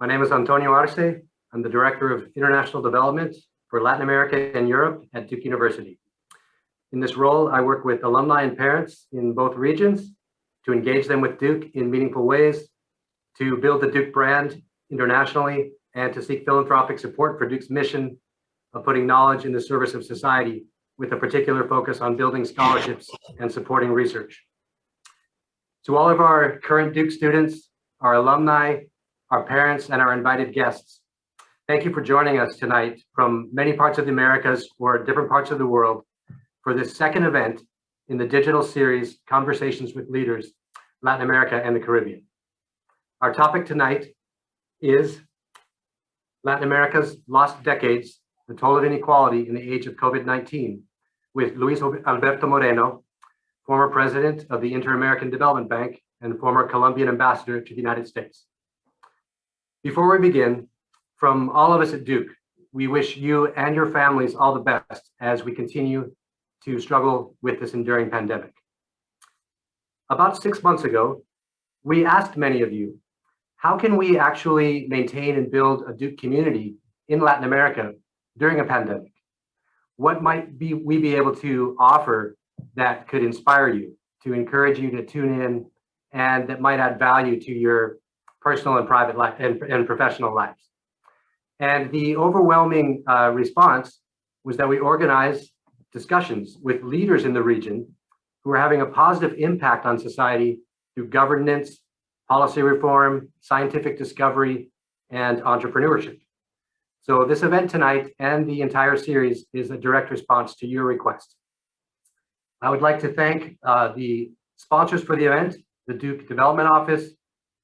My name is Antonio Arce. I'm the Director of International Development for Latin America and Europe at Duke University. In this role, I work with alumni and parents in both regions to engage them with Duke in meaningful ways, to build the Duke brand internationally, and to seek philanthropic support for Duke's mission of putting knowledge in the service of society with a particular focus on building scholarships and supporting research. To all of our current Duke students, our alumni, our parents, and our invited guests, thank you for joining us tonight from many parts of the Americas or different parts of the world for this second event in the digital series, Conversations with Leaders, Latin America and the Caribbean. Our topic tonight is Latin America's Lost Decades, the Toll of Inequality in the Age of COVID-19, with Luis Alberto Moreno, former president of the Inter-American Development Bank and former Colombian ambassador to the United States. Before we begin, from all of us at Duke, we wish you and your families all the best as we continue to struggle with this enduring pandemic. About 6 months ago, we asked many of you, how can we actually maintain and build a Duke community in Latin America during a pandemic? What might we be able to offer that could inspire you, to encourage you to tune in, and that might add value to your personal and private life and professional lives? And the overwhelming response was that we organized discussions with leaders in the region who are having a positive impact on society through governance, policy reform, scientific discovery, and entrepreneurship. So this event tonight and the entire series is a direct response to your request. I would like to thank the sponsors for the event, the Duke Development Office,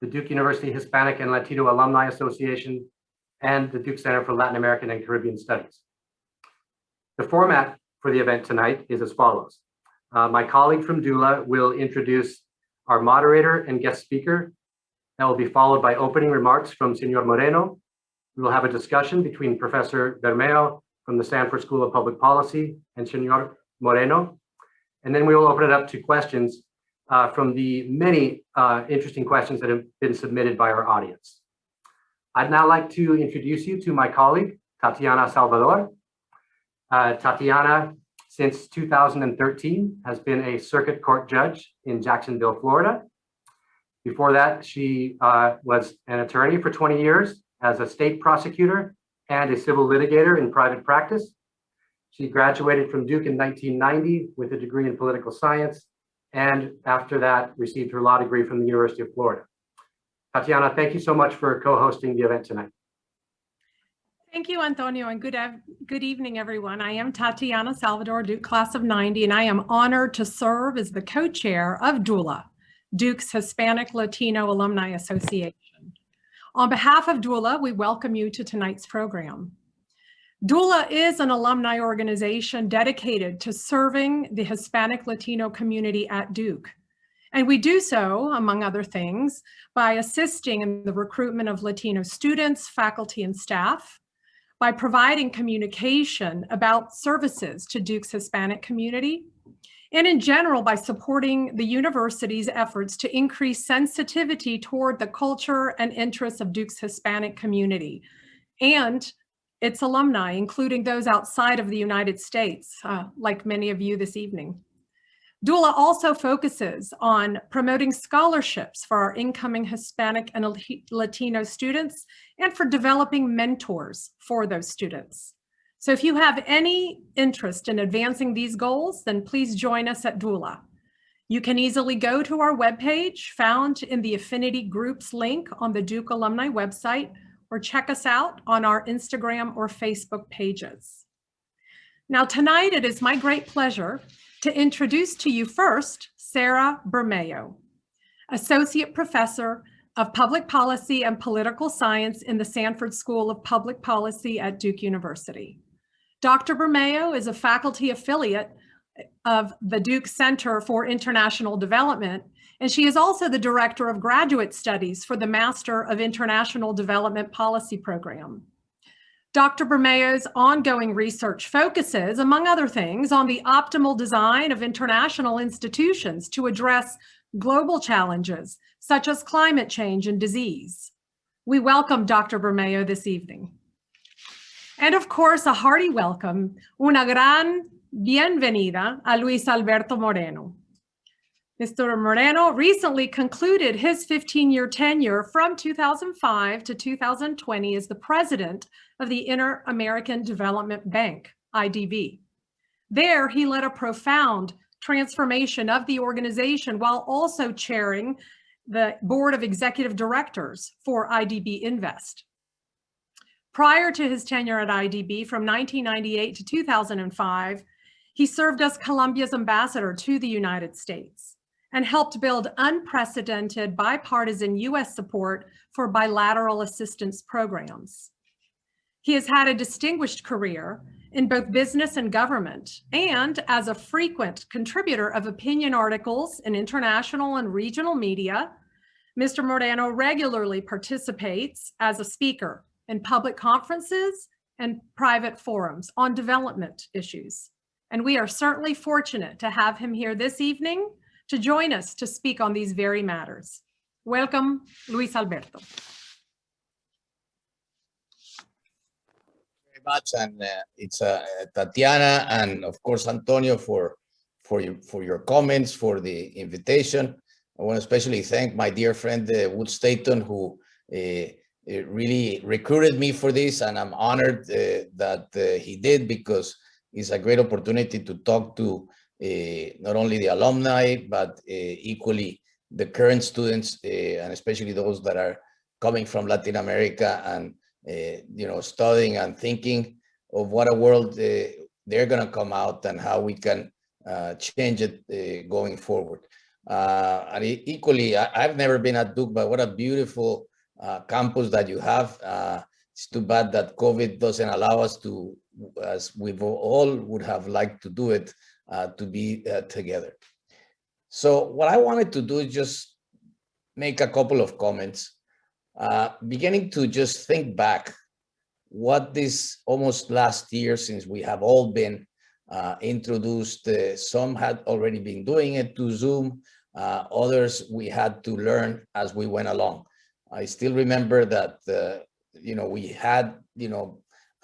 the Duke University Hispanic and Latino Alumni Association, and the Duke Center for Latin American and Caribbean Studies. The format for the event tonight is as follows. My colleague from DULA will introduce our moderator and guest speaker. That will be followed by opening remarks from Senor Moreno. We will have a discussion between Professor Bermeo from the Sanford School of Public Policy and Senor Moreno. And then we will open it up to questions from the many interesting questions that have been submitted by our audience. I'd now like to introduce you to my colleague, Tatiana Salvador. Tatiana, since 2013, has been a circuit court judge in Jacksonville, Florida. Before that, she was an attorney for 20 years as a state prosecutor and a civil litigator in private practice. She graduated from Duke in 1990 with a degree in political science, and after that received her law degree from the University of Florida. Tatiana, thank you so much for co-hosting the event tonight. Thank you, Antonio, and good evening, everyone. I am Tatiana Salvador, Duke Class of 90, and I am honored to serve as the co-chair of DULA, Duke's Hispanic Latino Alumni Association. On behalf of DULA, we welcome you to tonight's program. DULA is an alumni organization dedicated to serving the Hispanic Latino community at Duke. And we do so, among other things, by assisting in the recruitment of Latino students, faculty, and staff, by providing communication about services to Duke's Hispanic community, and in general, by supporting the university's efforts to increase sensitivity toward the culture and interests of Duke's Hispanic community and its alumni, including those outside of the United States, like many of you this evening. DULA also focuses on promoting scholarships for our incoming Hispanic and Latino students and for developing mentors for those students. So if you have any interest in advancing these goals, then please join us at DULA. You can easily go to our webpage found in the Affinity Groups link on the Duke Alumni website, or check us out on our Instagram or Facebook pages. Now tonight, it is my great pleasure to introduce to you first, Sarah Bermeo, Associate Professor of Public Policy and Political Science in the Sanford School of Public Policy at Duke University. Dr. Bermeo is a faculty affiliate of the Duke Center for International Development, and she is also the Director of Graduate Studies for the Master of International Development Policy program. Dr. Bermeo's ongoing research focuses, among other things, on the optimal design of international institutions to address global challenges such as climate change and disease, We welcome Dr. Bermeo this evening. And of course, a hearty welcome, una gran bienvenida a Luis Alberto Moreno. Mr. Moreno recently concluded his 15-year tenure from 2005 to 2020 as the president of the Inter-American Development Bank, IDB. There, he led a profound transformation of the organization while also chairing the board of executive directors for IDB Invest. Prior to his tenure at IDB from 1998 to 2005, he served as Colombia's ambassador to the United States and helped build unprecedented bipartisan US support for bilateral assistance programs. He has had a distinguished career in both business and government, and as a frequent contributor of opinion articles in international and regional media, Mr. Moreno regularly participates as a speaker in public conferences and private forums on development issues. And we are certainly fortunate to have him here this evening to join us to speak on these very matters. Welcome, Luis Alberto. Very much, and it's Tatiana and of course Antonio for your comments, for the invitation. I want to especially thank my dear friend Wood Staton, who really recruited me for this, and I'm honored that he did, because it's a great opportunity to talk to not only the alumni, but equally the current students, and especially those that are coming from Latin America and studying and thinking of what a world they're going to come out and how we can change it going forward. And equally, I've never been at Duke, but what a beautiful campus that you have. It's too bad that COVID doesn't allow us to, as we all would have liked to do it, to be together. So what I wanted to do is just make a couple of comments, beginning to just think back what this almost last year, since we have all been introduced, some had already been doing it to Zoom, others we had to learn as we went along. I still remember that, we had,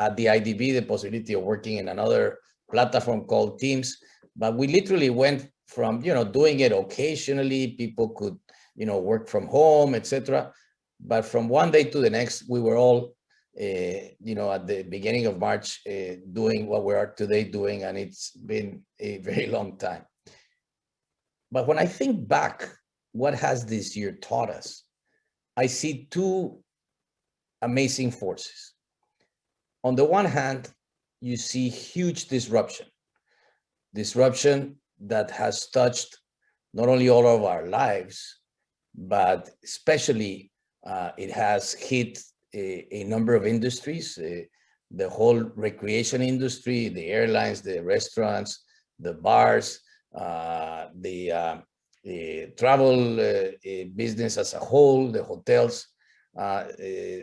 at the IDB, the possibility of working in another platform called Teams, but we literally went from, doing it occasionally, people could, work from home, etc. But from one day to the next, we were all, at the beginning of March, doing what we are today doing, and it's been a very long time. But when I think back, what has this year taught us? I see two amazing forces. On the one hand, you see huge disruption that has touched not only all of our lives, but especially it has hit a number of industries, the whole recreation industry, the airlines, the restaurants, the bars, the travel business as a whole, the hotels,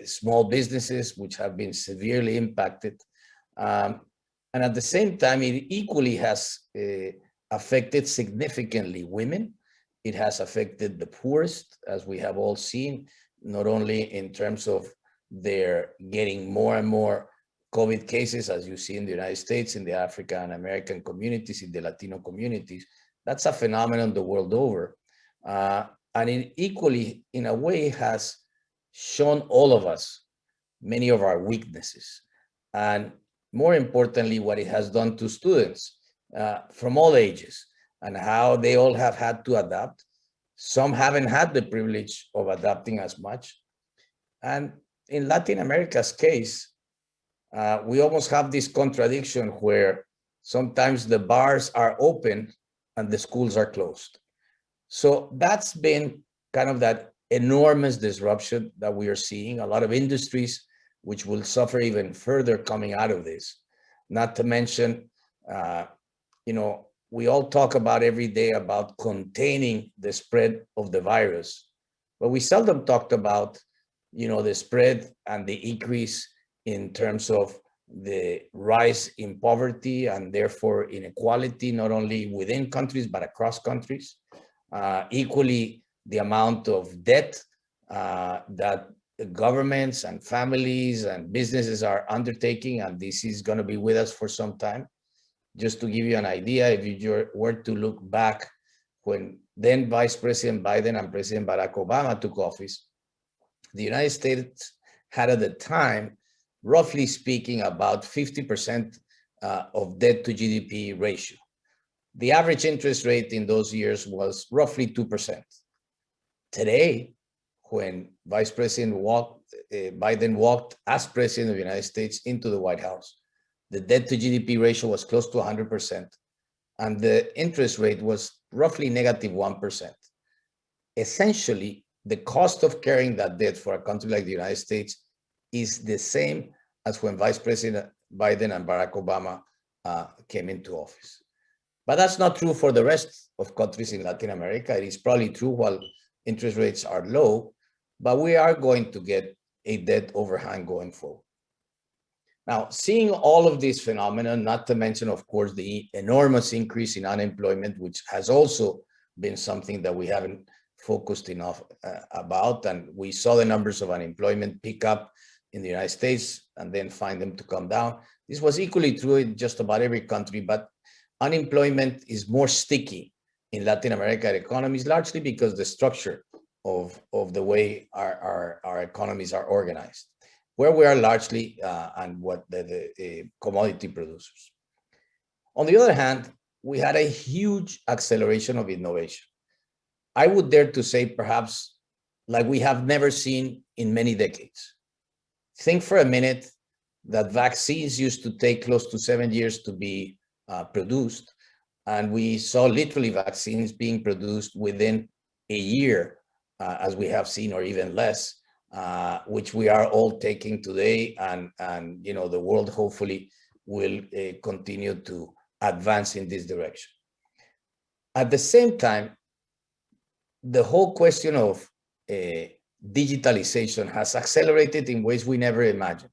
small businesses, which have been severely impacted. And at the same time, it equally has affected significantly women. It has affected the poorest, as we have all seen, not only in terms of their getting more and more COVID cases, as you see in the United States, in the African and American communities, in the Latino communities. That's a phenomenon the world over. And it equally, in a way, has shown all of us many of our weaknesses. And more importantly, what it has done to students from all ages, and how they all have had to adapt. Some haven't had the privilege of adapting as much. And in Latin America's case, we almost have this contradiction where sometimes the bars are open and the schools are closed. So that's been kind of that enormous disruption that we are seeing. A lot of industries which will suffer even further coming out of this. Not to mention, we all talk about every day about containing the spread of the virus, but we seldom talked about, the spread and the increase in terms of the rise in poverty and therefore inequality, not only within countries, but across countries. Equally, the amount of debt that governments and families and businesses are undertaking, and this is going to be with us for some time. Just to give you an idea, if you were to look back when then Vice President Biden and President Barack Obama took office, the United States had at the time, roughly speaking, about 50% of debt to GDP ratio. The average interest rate in those years was roughly 2%. Today, when Vice President Biden walked as President of the United States into the White House, the debt to GDP ratio was close to 100%, and the interest rate was roughly -1%. Essentially, the cost of carrying that debt for a country like the United States is the same as when Vice President Biden and Barack Obama came into office. But that's not true for the rest of countries in Latin America. It is probably true while interest rates are low, but we are going to get a debt overhang going forward. Now, seeing all of these phenomena, not to mention, of course, the enormous increase in unemployment, which has also been something that we haven't focused enough about, and we saw the numbers of unemployment pick up in the United States and then find them to come down. This was equally true in just about every country, but unemployment is more sticky in Latin American economies, largely because the structure of the way our economies are organized, where we are largely and what the commodity producers. On the other hand, we had a huge acceleration of innovation. I would dare to say perhaps like we have never seen in many decades. Think for a minute that vaccines used to take close to 7 years to be produced, and we saw literally vaccines being produced within a year, as we have seen, or even less, which we are all taking today, and you know, the world hopefully will continue to advance in this direction. At the same time, the whole question of digitalization has accelerated in ways we never imagined.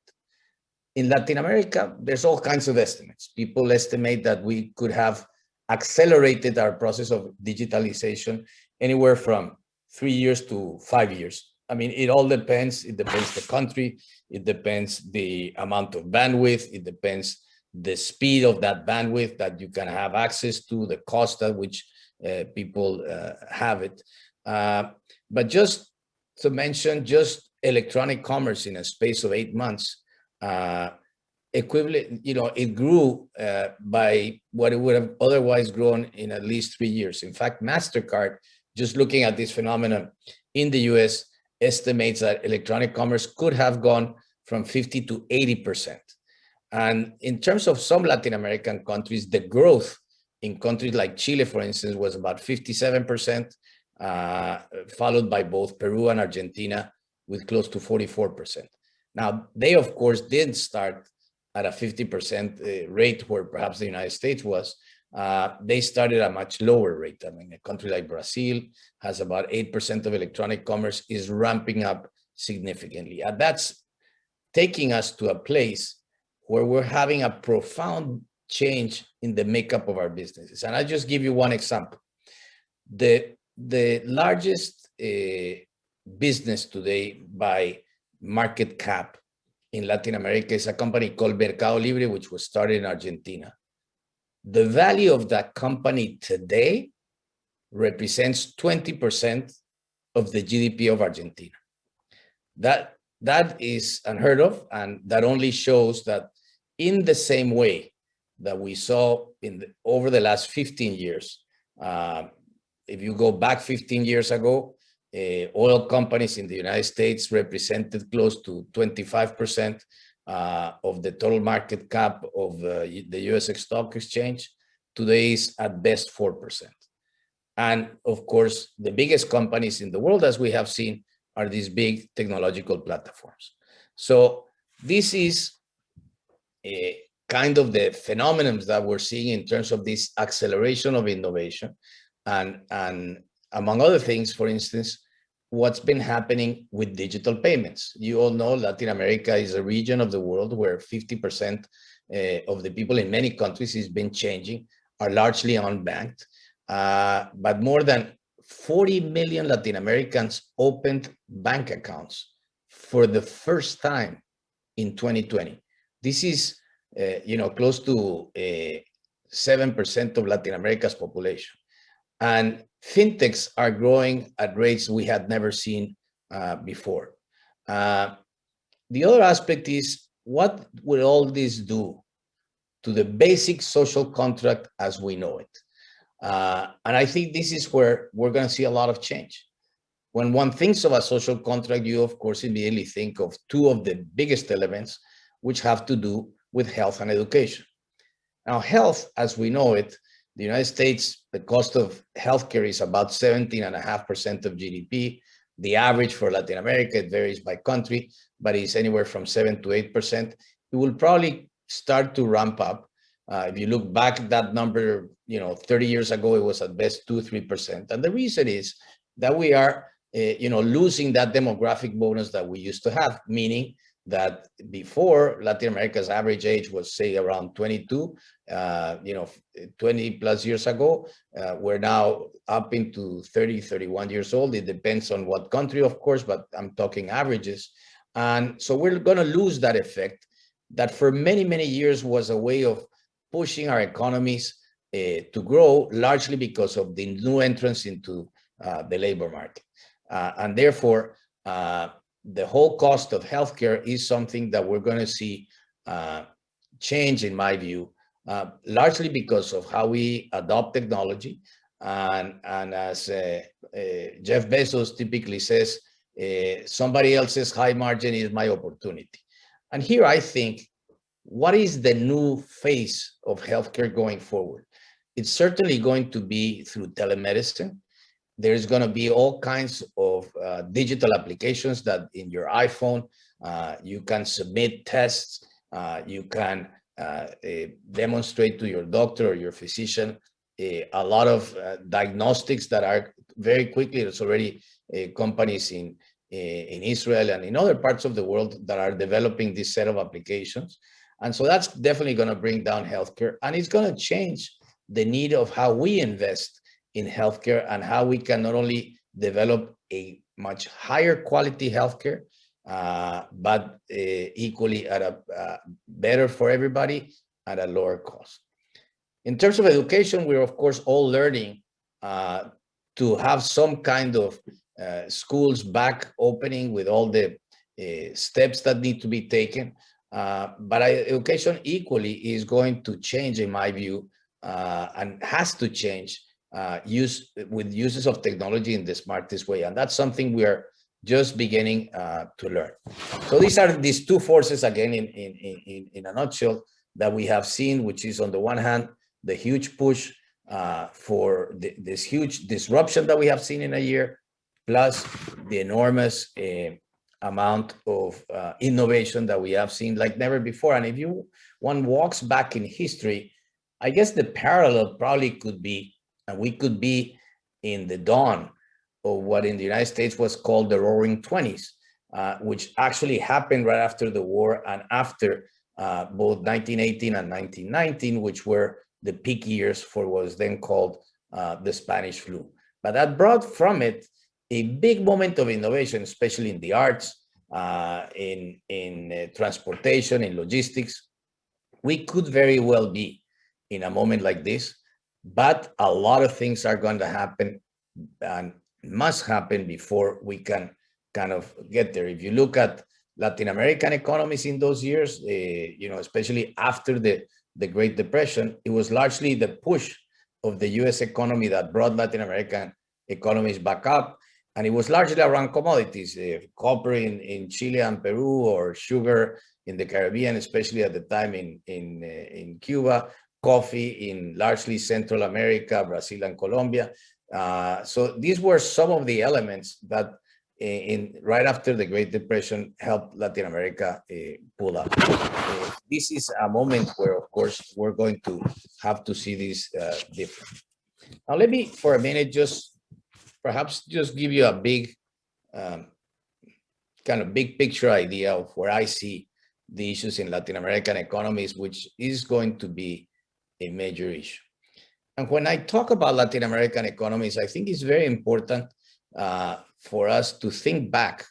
In Latin America, there's all kinds of estimates. People estimate that we could have accelerated our process of digitalization anywhere from 3 years to 5 years. I mean, it all depends. It depends the country. It depends the amount of bandwidth. It depends the speed of that bandwidth that you can have access to, the cost at which people have it. But just to mention, just electronic commerce in a space of 8 months, equivalent, you know, it grew by what it would have otherwise grown in at least 3 years. In fact, MasterCard, just looking at this phenomenon in the US, estimates that electronic commerce could have gone from 50 to 80%. And in terms of some Latin American countries, the growth in countries like Chile, for instance, was about 57%, followed by both Peru and Argentina with close to 44%. Now, they, of course, didn't start at a 50% rate where perhaps the United States was. They started at a much lower rate. I mean, a country like Brazil has about 8% of electronic commerce, is ramping up significantly. And that's taking us to a place where we're having a profound change in the makeup of our businesses. And I'll just give you one example. The largest business today by market cap in Latin America is a company called Mercado Libre, which was started in Argentina. The value of that company today represents 20% of the GDP of Argentina. That is unheard of, and that only shows that in the same way that we saw over the last 15 years, if you go back 15 years ago, oil companies in the United States represented close to 25% of the total market cap of the US stock exchange. Today is at best 4%. And of course, the biggest companies in the world, as we have seen, are these big technological platforms. So this is a kind of the phenomenon that we're seeing in terms of this acceleration of innovation. And among other things, for instance, what's been happening with digital payments. You all know Latin America is a region of the world where 50% of the people in many countries has been changing, are largely unbanked. But more than 40 million Latin Americans opened bank accounts for the first time in 2020. This is, close to 7% of Latin America's population. And fintechs are growing at rates we had never seen before. The other aspect is, what will all this do to the basic social contract as we know it? And I think this is where we're going to see a lot of change. When one thinks of a social contract, you of course immediately think of two of the biggest elements, which have to do with health and education. Now, health, as we know it, the United States, the cost of healthcare is about 17.5% of GDP. The average for Latin America, it varies by country, but it's anywhere from 7 to 8%. It will probably start to ramp up. If you look back at that number, 30 years ago, it was at best 2-3%. And the reason is that we are, losing that demographic bonus that we used to have, meaning that before, Latin America's average age was, say, around 22, 20 plus years ago. We're now up into 30, 31 years old. It depends on what country, of course, but I'm talking averages. And so we're going to lose that effect that for many, many years was a way of pushing our economies to grow, largely because of the new entrance into the labor market. And therefore, the whole cost of healthcare is something that we're going to see change, in my view, largely because of how we adopt technology. And as Jeff Bezos typically says, somebody else's high margin is my opportunity. And here I think, what is the new phase of healthcare going forward? It's certainly going to be through telemedicine. There's going to be all kinds of digital applications that in your iPhone, you can submit tests, you can demonstrate to your doctor or your physician a lot of diagnostics that are very quickly. There's already companies in Israel and in other parts of the world that are developing this set of applications. And so that's definitely going to bring down healthcare, and it's going to change the need of how we invest in healthcare and how we can not only develop a much higher quality healthcare, but equally at a better for everybody at a lower cost. In terms of education, we're of course all learning to have some kind of schools back opening with all the steps that need to be taken. But education equally is going to change, in my view, and has to change with uses of technology in the smartest way. And that's something we are just beginning to learn. So these are these two forces, again, in a nutshell, that we have seen, which is on the one hand, the huge push for this huge disruption that we have seen in a year, plus the enormous amount of innovation that we have seen like never before. And if one walks back in history, I guess the parallel probably could be, and we could be in the dawn of what in the United States was called the Roaring 20s, which actually happened right after the war and after both 1918 and 1919, which were the peak years for what was then called the Spanish flu. But that brought from it a big moment of innovation, especially in the arts, in transportation, in logistics. We could very well be in a moment like this, but a lot of things are going to happen and must happen before we can kind of get there. If you look at Latin American economies in those years, especially after the Great Depression, it was largely the push of the US economy that brought Latin American economies back up. And it was largely around commodities, copper in Chile and Peru, or sugar in the Caribbean, especially at the time in Cuba, coffee in largely Central America, Brazil and Colombia. So these were some of the elements that right after the Great Depression helped Latin America pull up. This is a moment where, of course, we're going to have to see this different. Now, let me, for a minute, perhaps just give you a big, kind of big picture idea of where I see the issues in Latin American economies, which is going to be a major issue. And when I talk about Latin American economies, I think it's very important for us to think back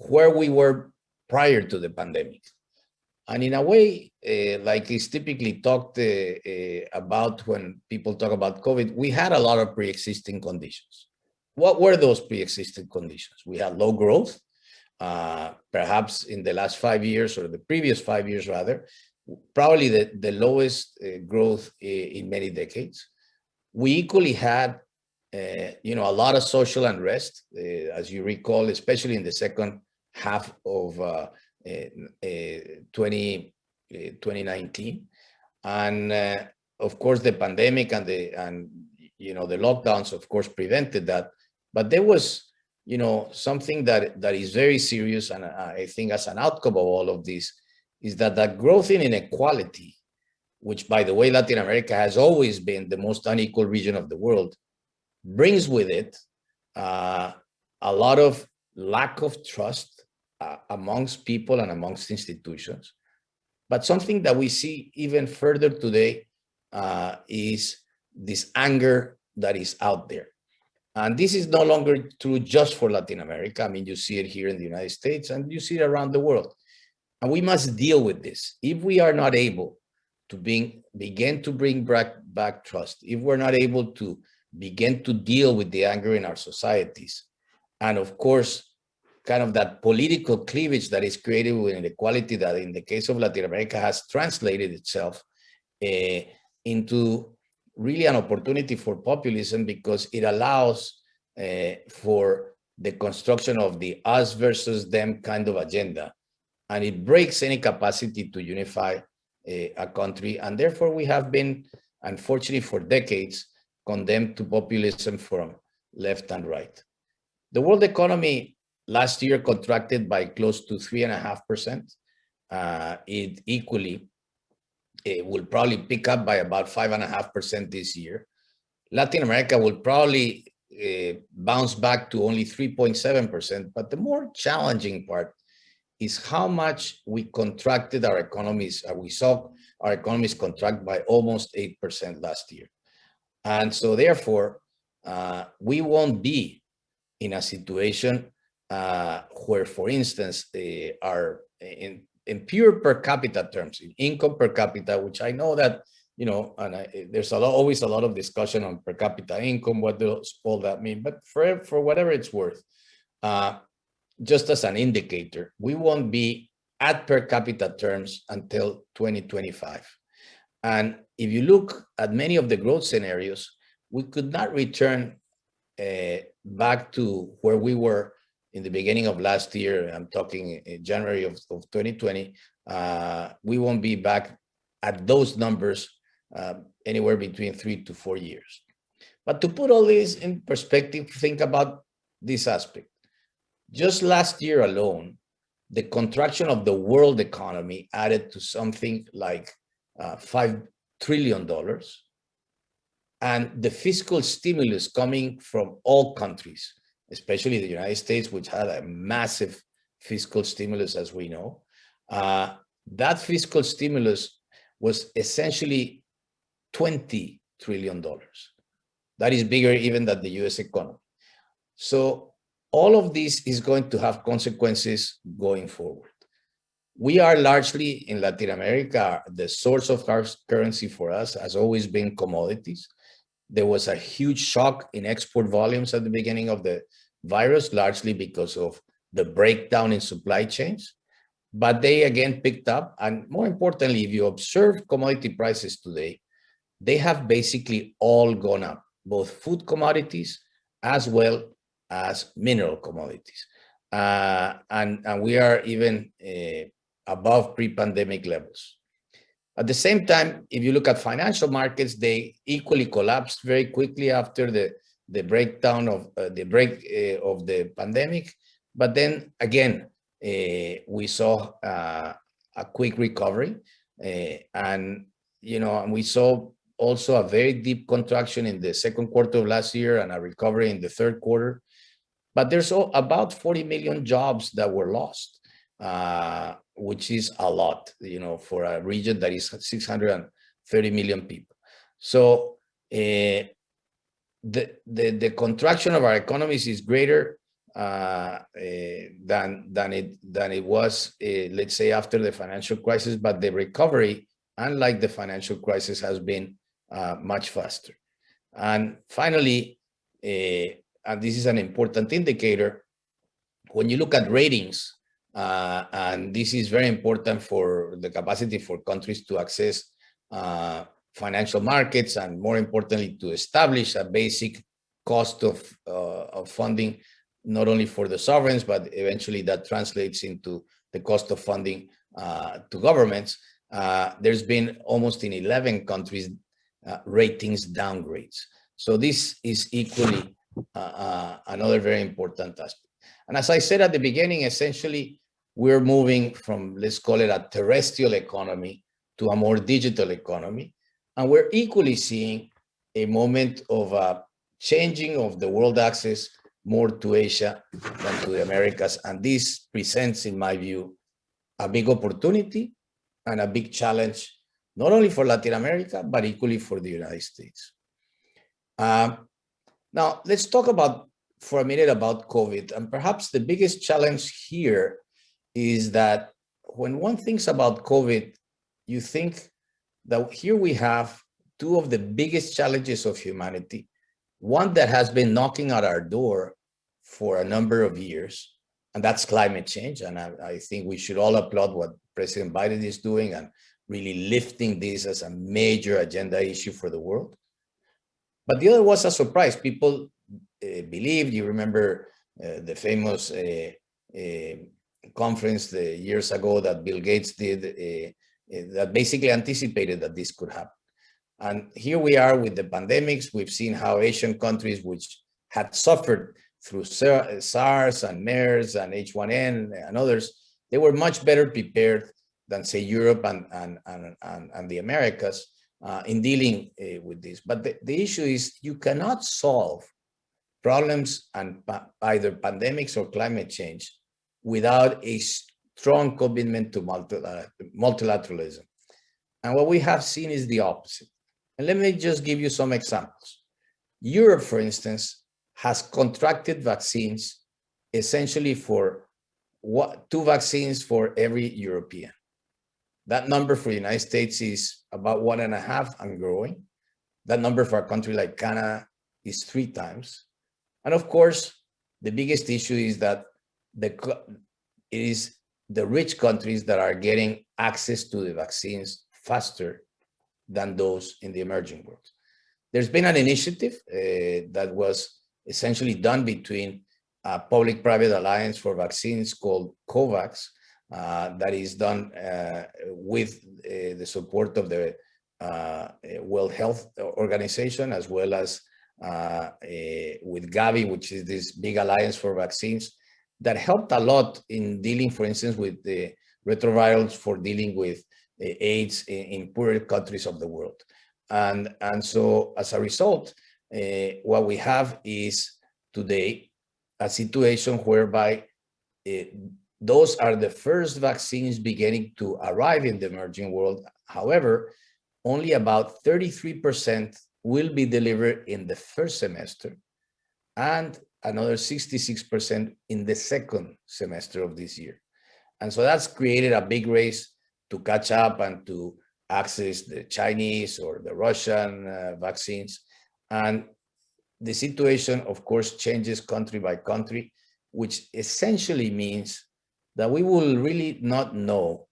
where we were prior to the pandemic. And in a way, like is typically talked about when people talk about COVID, we had a lot of pre-existing conditions. What were those pre-existing conditions? We had low growth, perhaps in the last 5 years, or the previous 5 years rather, probably the lowest growth in many decades. We equally had, a lot of social unrest, as you recall, especially in the second half of 2019, and of course the pandemic and the lockdowns, of course, prevented that. But there was, something that is very serious, and I think as an outcome of all of this, is that growth in inequality, which, by the way, Latin America has always been the most unequal region of the world, brings with it a lot of lack of trust amongst people and amongst institutions. But something that we see even further today is this anger that is out there. And this is no longer true just for Latin America. I mean, you see it here in the United States and you see it around the world. And we must deal with this. If we are not able to begin to bring back trust, if we're not able to begin to deal with the anger in our societies, and of course, kind of that political cleavage that is created with inequality that in the case of Latin America has translated itself into really an opportunity for populism, because it allows for the construction of the us versus them kind of agenda. And it breaks any capacity to unify a country. And therefore, we have been, unfortunately, for decades, condemned to populism from left and right. The world economy last year contracted by close to 3.5%. It equally will probably pick up by about 5.5% this year. Latin America will probably bounce back to only 3.7%. But the more challenging part is how much we contracted our economies. We saw our economies contract by almost 8% last year. And so therefore, we won't be in a situation where, for instance, are in pure per capita terms, in income per capita, which I know that, there's always a lot of discussion on per capita income, what does all that mean? But for whatever it's worth, just as an indicator, we won't be at per capita terms until 2025. And if you look at many of the growth scenarios, we could not return back to where we were in the beginning of last year. I'm talking in January of 2020. We won't be back at those numbers anywhere between 3 to 4 years. But to put all this in perspective, think about this aspect. Just last year alone, the contraction of the world economy added to something like $5 trillion. And the fiscal stimulus coming from all countries, especially the United States, which had a massive fiscal stimulus, as we know, that fiscal stimulus was essentially $20 trillion. That is bigger even than the US economy. So all of this is going to have consequences going forward. We are largely in Latin America, the source of our currency for us has always been commodities. There was a huge shock in export volumes at the beginning of the virus, largely because of the breakdown in supply chains. But they again picked up. And more importantly, if you observe commodity prices today, they have basically all gone up, both food commodities as well as mineral commodities. And we are even above pre-pandemic levels. At the same time, if you look at financial markets, they equally collapsed very quickly after the breakdown of of the pandemic. But then again, we saw a quick recovery, and we saw also a very deep contraction in the second quarter of last year and a recovery in the third quarter. But there's about 40 million jobs that were lost, which is a lot, for a region that is 630 million people. So the contraction of our economies is greater than it was, let's say, after the financial crisis. But the recovery, unlike the financial crisis, has been much faster. And finally, and this is an important indicator, when you look at ratings, and this is very important for the capacity for countries to access financial markets, and more importantly, to establish a basic cost of funding, not only for the sovereigns, but eventually that translates into the cost of funding to governments. There's been almost in 11 countries ratings downgrades. So this is equally another very important aspect. And as I said at the beginning, essentially, we're moving from, let's call it a terrestrial economy to a more digital economy. And we're equally seeing a moment of changing of the world access more to Asia than to the Americas. And this presents, in my view, a big opportunity and a big challenge, not only for Latin America, but equally for the United States. Now, let's talk for a minute about COVID. And perhaps the biggest challenge here is that when one thinks about COVID, you think that here we have two of the biggest challenges of humanity, one that has been knocking at our door for a number of years, and that's climate change. And I think we should all applaud what President Biden is doing and really lifting this as a major agenda issue for the world. But the other was a surprise. People believed, you remember the famous conference years ago that Bill Gates did, that basically anticipated that this could happen. And here we are with the pandemics. We've seen how Asian countries, which had suffered through SARS and MERS and H1N and others, they were much better prepared than, say, Europe and the Americas in dealing with this. But the issue is you cannot solve problems and either pandemics or climate change without a strong commitment to multilateralism. And what we have seen is the opposite. And let me just give you some examples. Europe, for instance, has contracted vaccines essentially for 2 vaccines for every European. That number for the United States is about 1.5 and growing. That number for a country like Canada is 3 times. And of course, the biggest issue is that it is the rich countries that are getting access to the vaccines faster than those in the emerging world. There's been an initiative that was essentially done between a public-private alliance for vaccines called COVAX, that is done with the support of the World Health Organization, as well as with Gavi, which is this big alliance for vaccines that helped a lot in dealing, for instance, with the retrovirals for dealing with AIDS in poorer countries of the world. And so as a result, what we have is today a situation whereby those are the first vaccines beginning to arrive in the emerging world. However, only about 33% will be delivered in the first semester and another 66% in the second semester of this year. And so that's created a big race to catch up and to access the Chinese or the Russian vaccines. And the situation, of course, changes country by country, which essentially means that we will really not know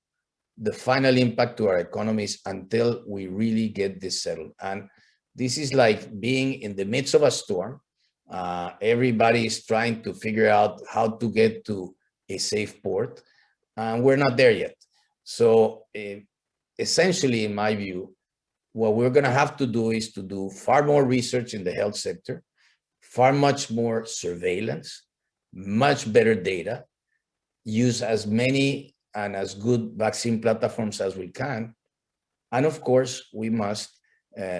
the final impact to our economies until we really get this settled. And this is like being in the midst of a storm. Everybody is trying to figure out how to get to a safe port, and we're not there yet. So essentially, in my view, what we're going to have to do is to do far more research in the health sector, far much more surveillance, much better data, use as many and as good vaccine platforms as we can. And of course, we must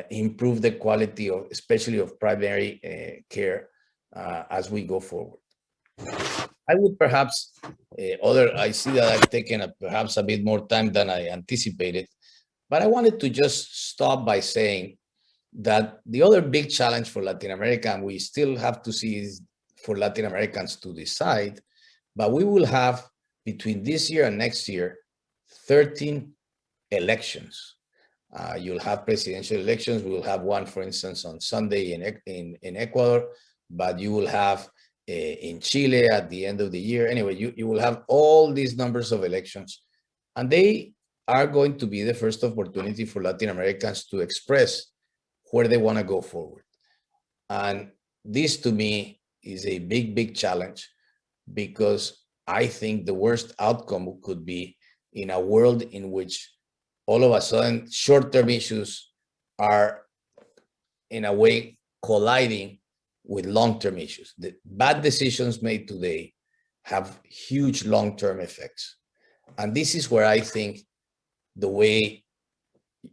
improve the quality of, especially of primary care as we go forward. I would perhaps, I see that I've taken perhaps a bit more time than I anticipated, but I wanted to just stop by saying that the other big challenge for Latin America, and we still have to see, is for Latin Americans to decide, but we will have between this year and next year, 13 elections. You'll have presidential elections. We will have one, for instance, on Sunday in Ecuador, but you will have in Chile at the end of the year. Anyway, you will have all these numbers of elections, and they are going to be the first opportunity for Latin Americans to express where they want to go forward. And this, to me, is a big, big challenge, because I think the worst outcome could be in a world in which all of a sudden short-term issues are in a way colliding with long-term issues. The bad decisions made today have huge long-term effects. And this is where I think the way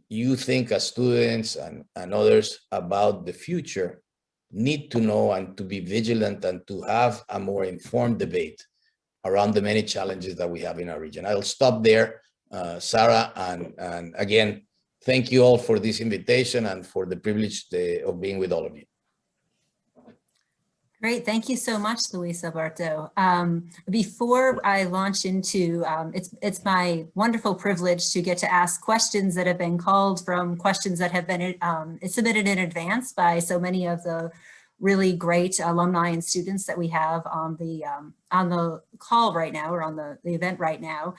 you think as students and others about the future need to know and to be vigilant and to have a more informed debate around the many challenges that we have in our region. I'll stop there, Sarah, and again, thank you all for this invitation and for the privilege of being with all of you. Great, thank you so much, Luis Alberto. Before I launch into, it's my wonderful privilege to get to ask questions that have been called from questions that have been submitted in advance by so many of the really great alumni and students that we have on the call right now, or on the event right now.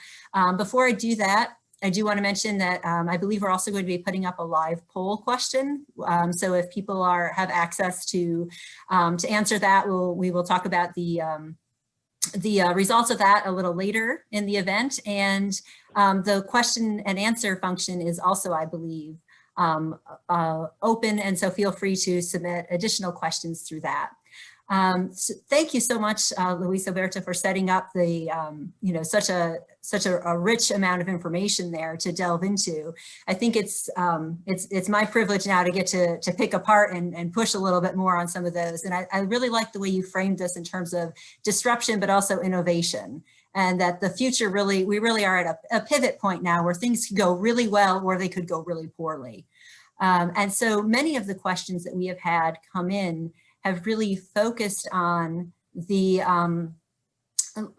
Before I do that, I do want to mention that I believe we're also going to be putting up a live poll question. So if people have access to answer that, we will talk about the results of that a little later in the event. And the question and answer function is also, I believe, open, and so feel free to submit additional questions through that. So thank you so much, Luis Alberto, for setting up the such a rich amount of information there to delve into. I think it's my privilege now to get to pick apart and push a little bit more on some of those. And I really like the way you framed this in terms of disruption, but also innovation. And that the future we really are at a pivot point now where things could go really well or they could go really poorly. And so many of the questions that we have had come in have really focused on the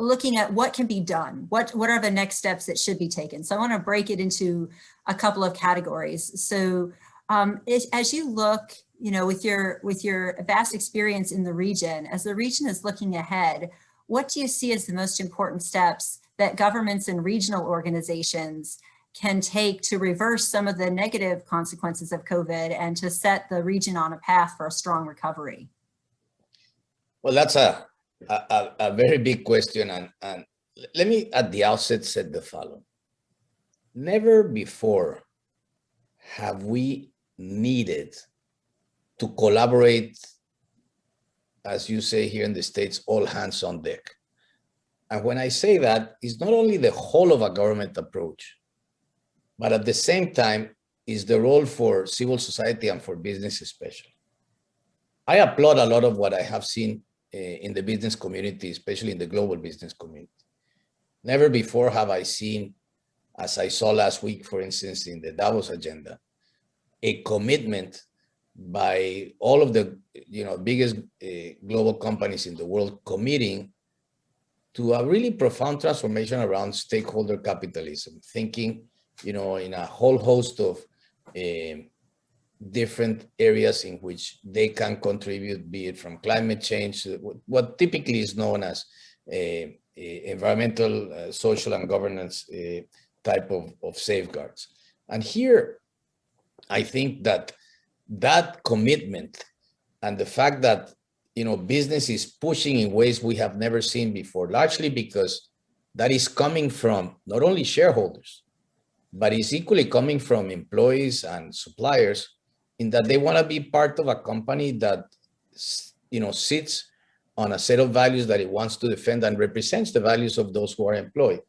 looking at what can be done, what are the next steps that should be taken. So I want to break it into a couple of categories. So as you look, with your vast experience in the region, as the region is looking ahead, what do you see as the most important steps that governments and regional organizations can take to reverse some of the negative consequences of COVID and to set the region on a path for a strong recovery? Well, that's a very big question. And let me at the outset say the following. Never before have we needed to collaborate, as you say here in the States, all hands on deck. And when I say that, it's not only the whole of a government approach, but at the same time is the role for civil society and for business especially. I applaud a lot of what I have seen in the business community, especially in the global business community. Never before have I seen, as I saw last week, for instance, in the Davos agenda, a commitment by all of the biggest global companies in the world committing to a really profound transformation around stakeholder capitalism, thinking in a whole host of different areas in which they can contribute, be it from climate change, what typically is known as environmental, social, and governance type of safeguards. And here, I think that commitment and the fact that business is pushing in ways we have never seen before, largely because that is coming from not only shareholders, but is equally coming from employees and suppliers, in that they want to be part of a company that sits on a set of values that it wants to defend and represents the values of those who are employed.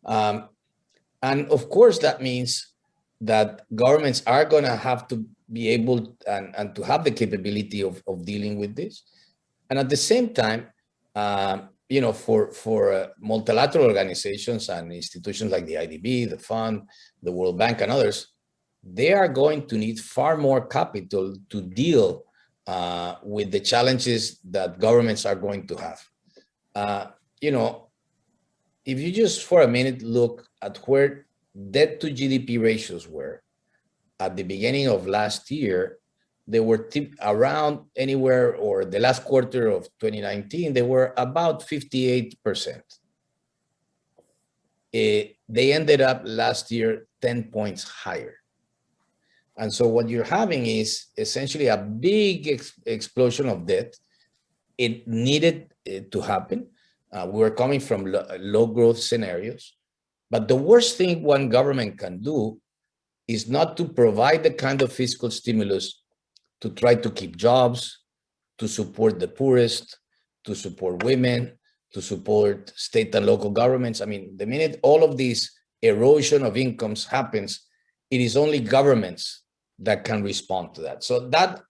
And of course, that means that governments are going to have to be able and to have the capability of dealing with this. And at the same time, for multilateral organizations and institutions like the IDB, the Fund, the World Bank, and others, they are going to need far more capital to deal with the challenges that governments are going to have. You know, if you just for a minute look at where debt to GDP ratios were at the beginning of last year, they were around anywhere, or the last quarter of 2019, they were about 58%. They ended up last year 10 points higher. And so what you're having is essentially a big explosion of debt. It needed to happen. We were coming from low growth scenarios. But the worst thing one government can do is not to provide the kind of fiscal stimulus to try to keep jobs, to support the poorest, to support women, to support state and local governments. I mean, the minute all of this erosion of incomes happens, it is only governments that can respond to that. So that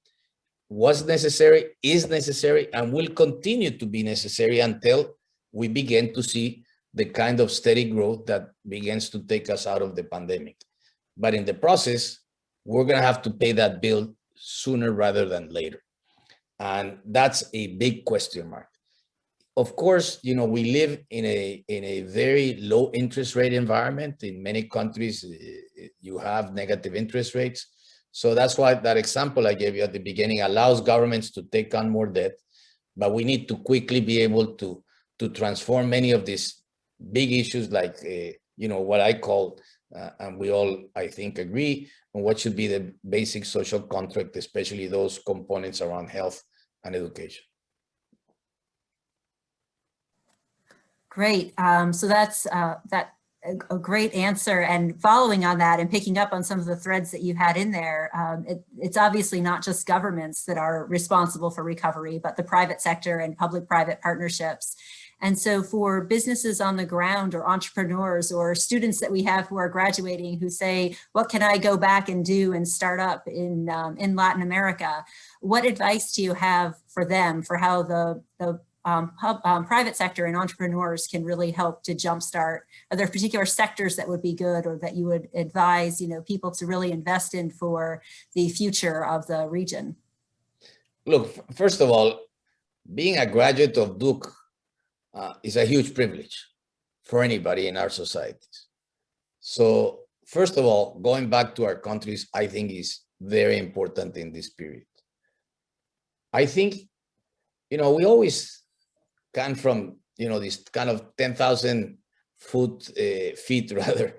was necessary, is necessary, and will continue to be necessary until we begin to see the kind of steady growth that begins to take us out of the pandemic. But in the process, we're going to have to pay that bill sooner rather than later. And that's a big question mark. Of course, you know, we live in a very low interest rate environment. In many countries, you have negative interest rates. So that's why that example I gave you at the beginning allows governments to take on more debt, but we need to quickly be able to transform many of these big issues, like, you know, what I call, and we all, I think, agree on what should be the basic social contract, especially those components around health and education. Great. So that's a great answer. And following on that and picking up on some of the threads that you had in there, it's obviously not just governments that are responsible for recovery, but the private sector and public-private partnerships. And so for businesses on the ground, or entrepreneurs, or students that we have who are graduating who say, what can I go back and do and start up in Latin America? What advice do you have for them for how the private sector and entrepreneurs can really help to jumpstart? Are there particular sectors that would be good, or that you would advise, you know, people to really invest in for the future of the region? Look, first of all, being a graduate of Duke is a huge privilege for anybody in our societies. So first of all, going back to our countries, I think is very important in this period. I think, you know, we always come from, you know, this kind of 10,000 feet rather,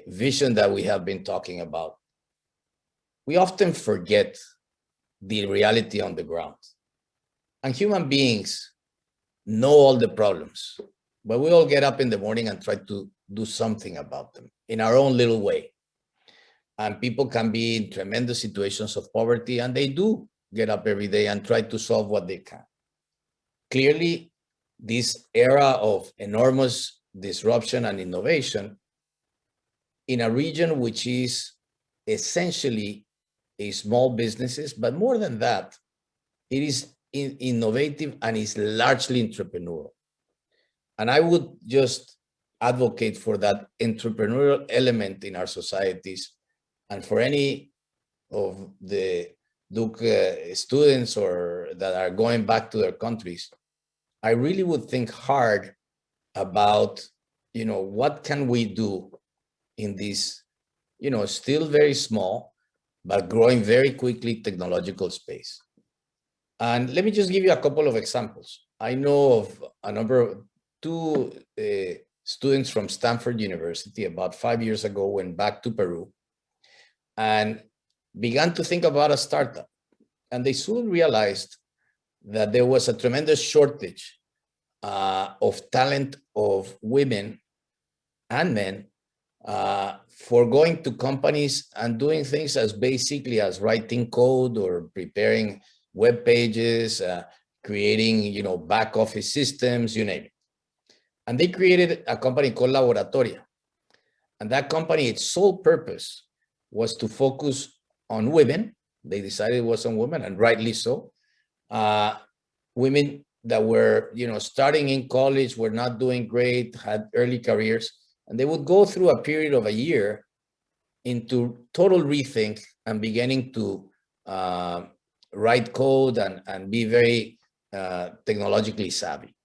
vision that we have been talking about. We often forget the reality on the ground. And human beings know all the problems, but we all get up in the morning and try to do something about them in our own little way. And people can be in tremendous situations of poverty, and they do get up every day and try to solve what they can. Clearly, this era of enormous disruption and innovation in a region which is essentially a small businesses, but more than that, it is innovative and is largely entrepreneurial. And I would just advocate for that entrepreneurial element in our societies. And for any of the Duke students or that are going back to their countries, I really would think hard about, you know, what can we do in this, you know, still very small, but growing very quickly technological space. And let me just give you a couple of examples. I know of a number of two students from Sanford University about 5 years ago went back to Peru and began to think about a startup. And they soon realized that there was a tremendous shortage of talent of women and men for going to companies and doing things as basically as writing code or preparing web pages, creating, you know, back office systems, you name it. And they created a company called Laboratoria. And that company, its sole purpose was to focus on women. They decided it was on women, and rightly so. Women that were, you know, starting in college, were not doing great, had early careers, and they would go through a period of a year into total rethink and beginning to write code and be very technologically savvy.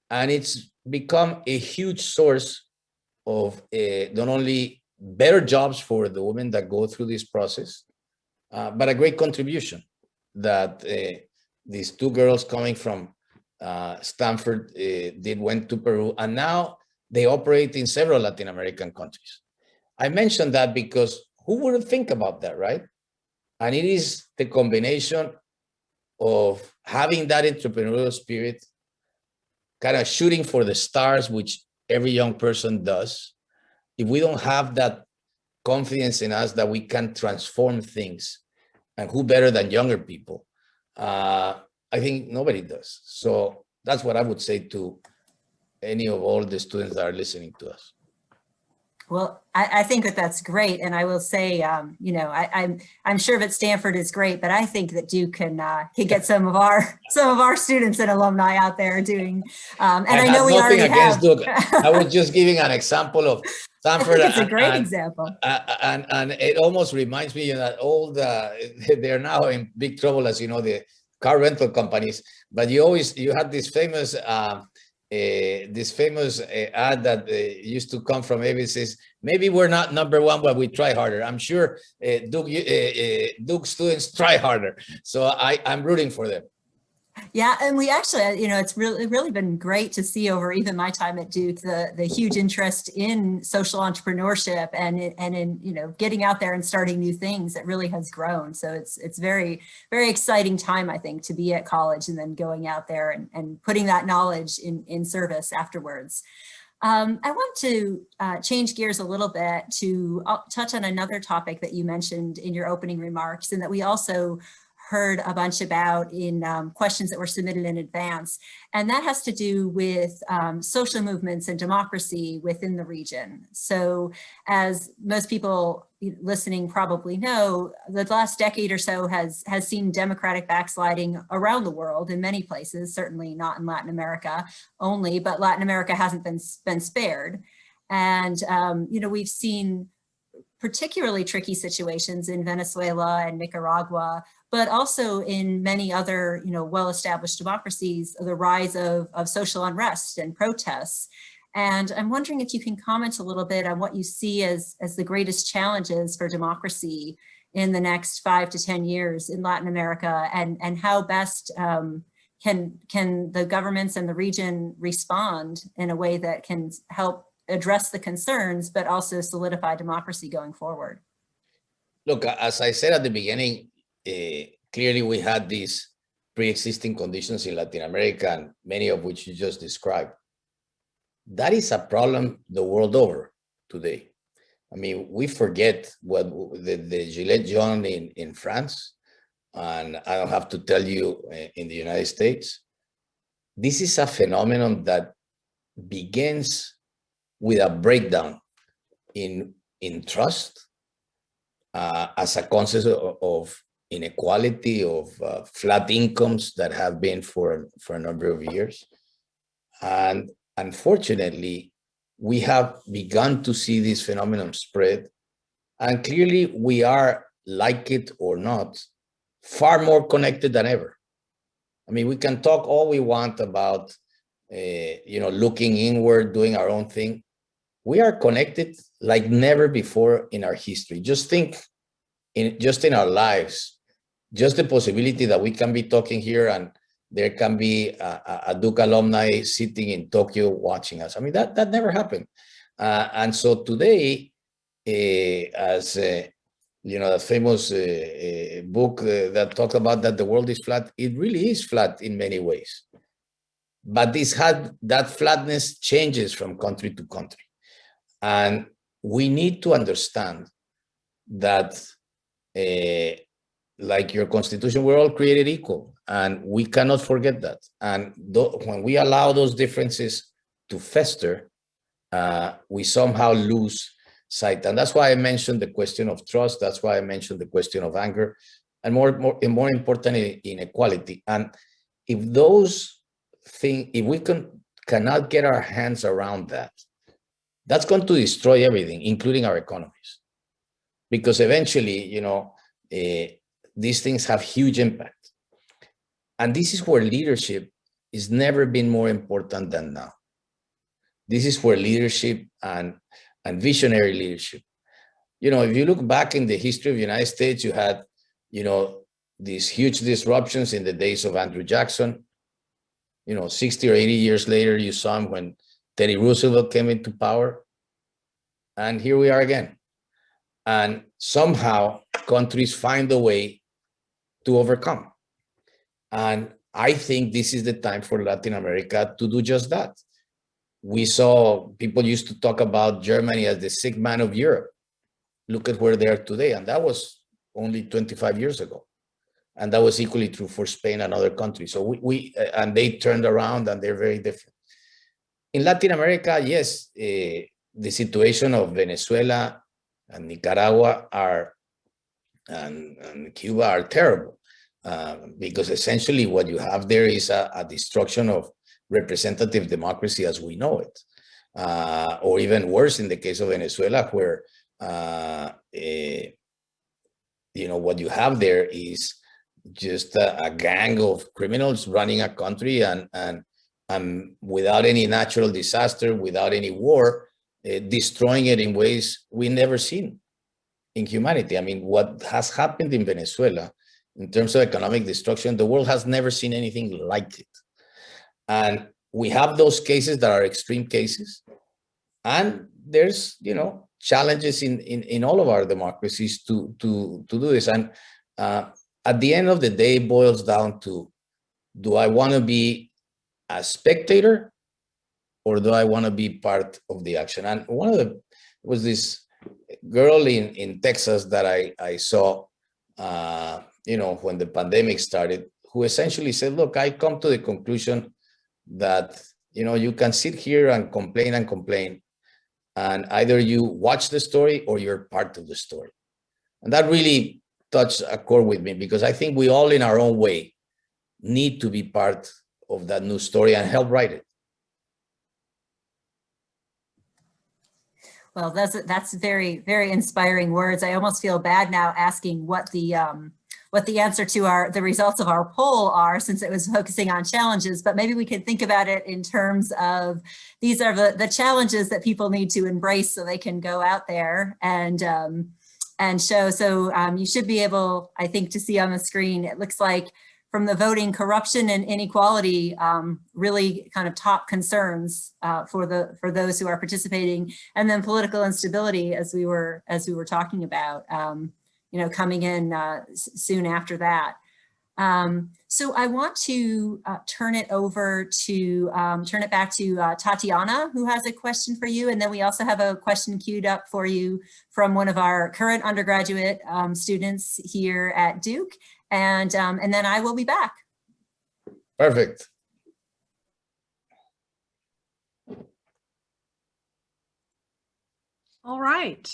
And it's become a huge source of not only better jobs for the women that go through this process, but a great contribution that these two girls coming from Stanford went to Peru, and now they operate in several Latin American countries. I mentioned that because who wouldn't think about that, right? And it is the combination of having that entrepreneurial spirit, kind of shooting for the stars, which every young person does. If we don't have that confidence in us that we can transform things, and who better than younger people? I think nobody does. So that's what I would say to any of all the students that are listening to us. Well, I think that that's great, and I will say, I'm sure that Stanford is great, but I think that Duke can get some of our students and alumni out there doing. And I know we already have. Duke. I was just giving an example of Stanford. I think it's a great example. And it almost reminds me that they're now in big trouble, as you know, the car rental companies. But you had this famous ad that used to come from ABC. Maybe we're not number one, but we try harder. I'm sure Duke students try harder. So I'm rooting for them. Yeah, and we actually, it's really been great to see over even my time at Duke, the huge interest in social entrepreneurship and in getting out there and starting new things. It really has grown. So it's very, very exciting time, I think, to be at college and then going out there and putting that knowledge in service afterwards. I want to change gears a little bit to touch on another topic that you mentioned in your opening remarks, and that we also heard a bunch about in questions that were submitted in advance. And that has to do with social movements and democracy within the region. So as most people listening probably know, the last decade or so has seen democratic backsliding around the world in many places, certainly not in Latin America only, but Latin America hasn't been spared. And we've seen particularly tricky situations in Venezuela and Nicaragua, but also in many other, well-established democracies, the rise of social unrest and protests. And I'm wondering if you can comment a little bit on what you see as the greatest challenges for democracy in the next 5 to 10 years in Latin America, and how best can the governments and the region respond in a way that can help address the concerns, but also solidify democracy going forward? Look, as I said at the beginning, clearly we had these pre-existing conditions in Latin America, and many of which you just described. That is a problem the world over today. I mean, we forget what the Gilets jaunes in France, and I don't have to tell you in the United States. This is a phenomenon that begins with a breakdown in trust as a consequence of inequality, of flat incomes that have been for a number of years. And unfortunately, we have begun to see this phenomenon spread. And clearly we are, like it or not, far more connected than ever. I mean, we can talk all we want about, looking inward, doing our own thing. We are connected like never before in our history. Just think, in our lives, just the possibility that we can be talking here and there can be a Duke alumni sitting in Tokyo watching us. I mean, that never happened. And so today, as the famous book that talked about that the world is flat, it really is flat in many ways. But that flatness changes from country to country. And we need to understand that, like your constitution, we're all created equal, and we cannot forget that. And when we allow those differences to fester, we somehow lose sight. And that's why I mentioned the question of trust. That's why I mentioned the question of anger, and more importantly, inequality. And if we cannot get our hands around that, that's going to destroy everything, including our economies. Because eventually, these things have huge impact. And this is where leadership is never been more important than now. This is where leadership and visionary leadership. If you look back in the history of the United States, you had, these huge disruptions in the days of Andrew Jackson. 60 or 80 years later, you saw him when Teddy Roosevelt came into power. And here we are again. And somehow countries find a way to overcome. And I think this is the time for Latin America to do just that. We saw people used to talk about Germany as the sick man of Europe. Look at where they are today. And that was only 25 years ago. And that was equally true for Spain and other countries. So and they turned around and they're very different. In Latin America, yes, the situation of Venezuela and Nicaragua and Cuba are terrible because essentially what you have there is a destruction of representative democracy as we know it, or even worse in the case of Venezuela, where what you have there is just a gang of criminals running a country and without any natural disaster, without any war, destroying it in ways we never seen in humanity. I mean, what has happened in Venezuela in terms of economic destruction, the world has never seen anything like it. And we have those cases that are extreme cases. And there's, challenges in all of our democracies to do this. And at the end of the day, it boils down to, do I want to be a spectator or do I want to be part of the action? And was this girl in Texas that I saw, when the pandemic started, who essentially said, look, I come to the conclusion that, you can sit here and complain, and either you watch the story or you're part of the story. And that really touched a chord with me, because I think we all in our own way need to be part of that new story and help write it. Well, that's very, very inspiring words. I almost feel bad now asking what the answer to the results of our poll are, since it was focusing on challenges, but maybe we could think about it in terms of, these are the challenges that people need to embrace so they can go out there and show. So you should be able, I think, to see on the screen, it looks like from the voting, corruption and inequality, really kind of top concerns for those who are participating, and then political instability, as we were talking about, coming in soon after that. So I want to turn it back to Tatiana, who has a question for you, and then we also have a question queued up for you from one of our current undergraduate students here at Duke. And then I will be back. Perfect. All right.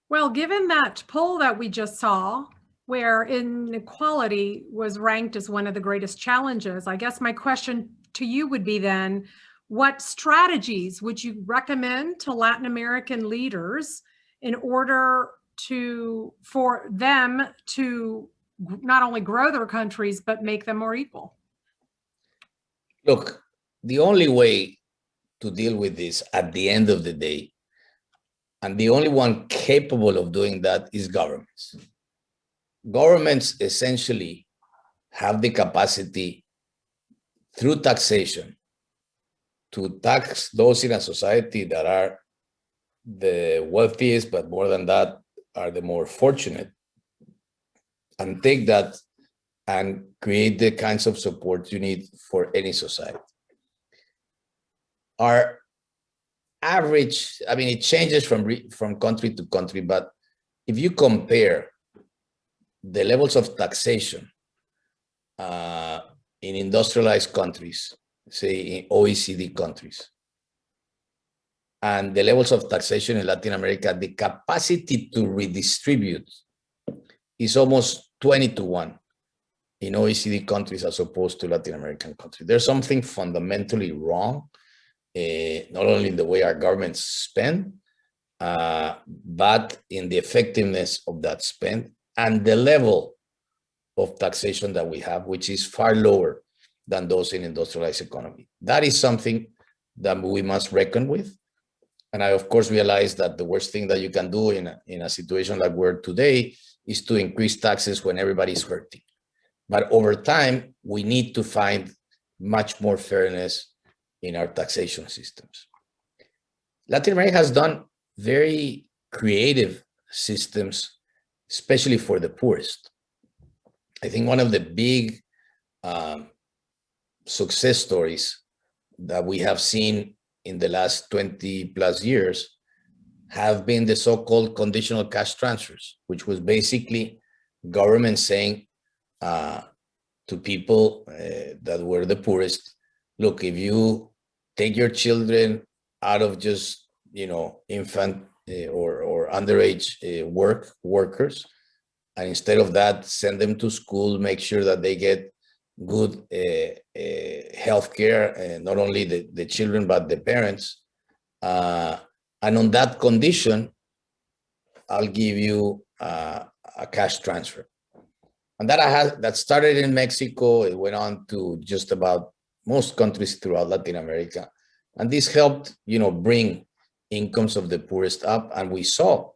Well, given that poll that we just saw, where inequality was ranked as one of the greatest challenges, I guess my question to you would be then, what strategies would you recommend to Latin American leaders in order for them to not only grow their countries, but make them more equal? Look, the only way to deal with this at the end of the day, and the only one capable of doing that, is governments. Governments essentially have the capacity through taxation to tax those in a society that are the wealthiest, but more than that, are the more fortunate, and take that and create the kinds of support you need for any society. Our average, I mean, it changes from country to country, but if you compare the levels of taxation in industrialized countries, say in OECD countries, and the levels of taxation in Latin America, the capacity to redistribute is almost 20-1 in OECD countries as opposed to Latin American countries. There's something fundamentally wrong, not only in the way our governments spend, but in the effectiveness of that spend and the level of taxation that we have, which is far lower than those in industrialized economy. That is something that we must reckon with. And I, of course, realize that the worst thing that you can do in a situation like we're today is to increase taxes when everybody's hurting. But over time, we need to find much more fairness in our taxation systems. Latin America has done very creative systems, especially for the poorest. I think one of the big success stories that we have seen in the last 20 plus years have been the so-called conditional cash transfers, which was basically government saying to people that were the poorest, look, if you take your children out of just, infant or underage workers, and instead of that, send them to school, make sure that they get good health care, not only the children, but the parents. And on that condition, I'll give you a cash transfer. And that started in Mexico. It went on to just about most countries throughout Latin America. And this helped, bring incomes of the poorest up. And we saw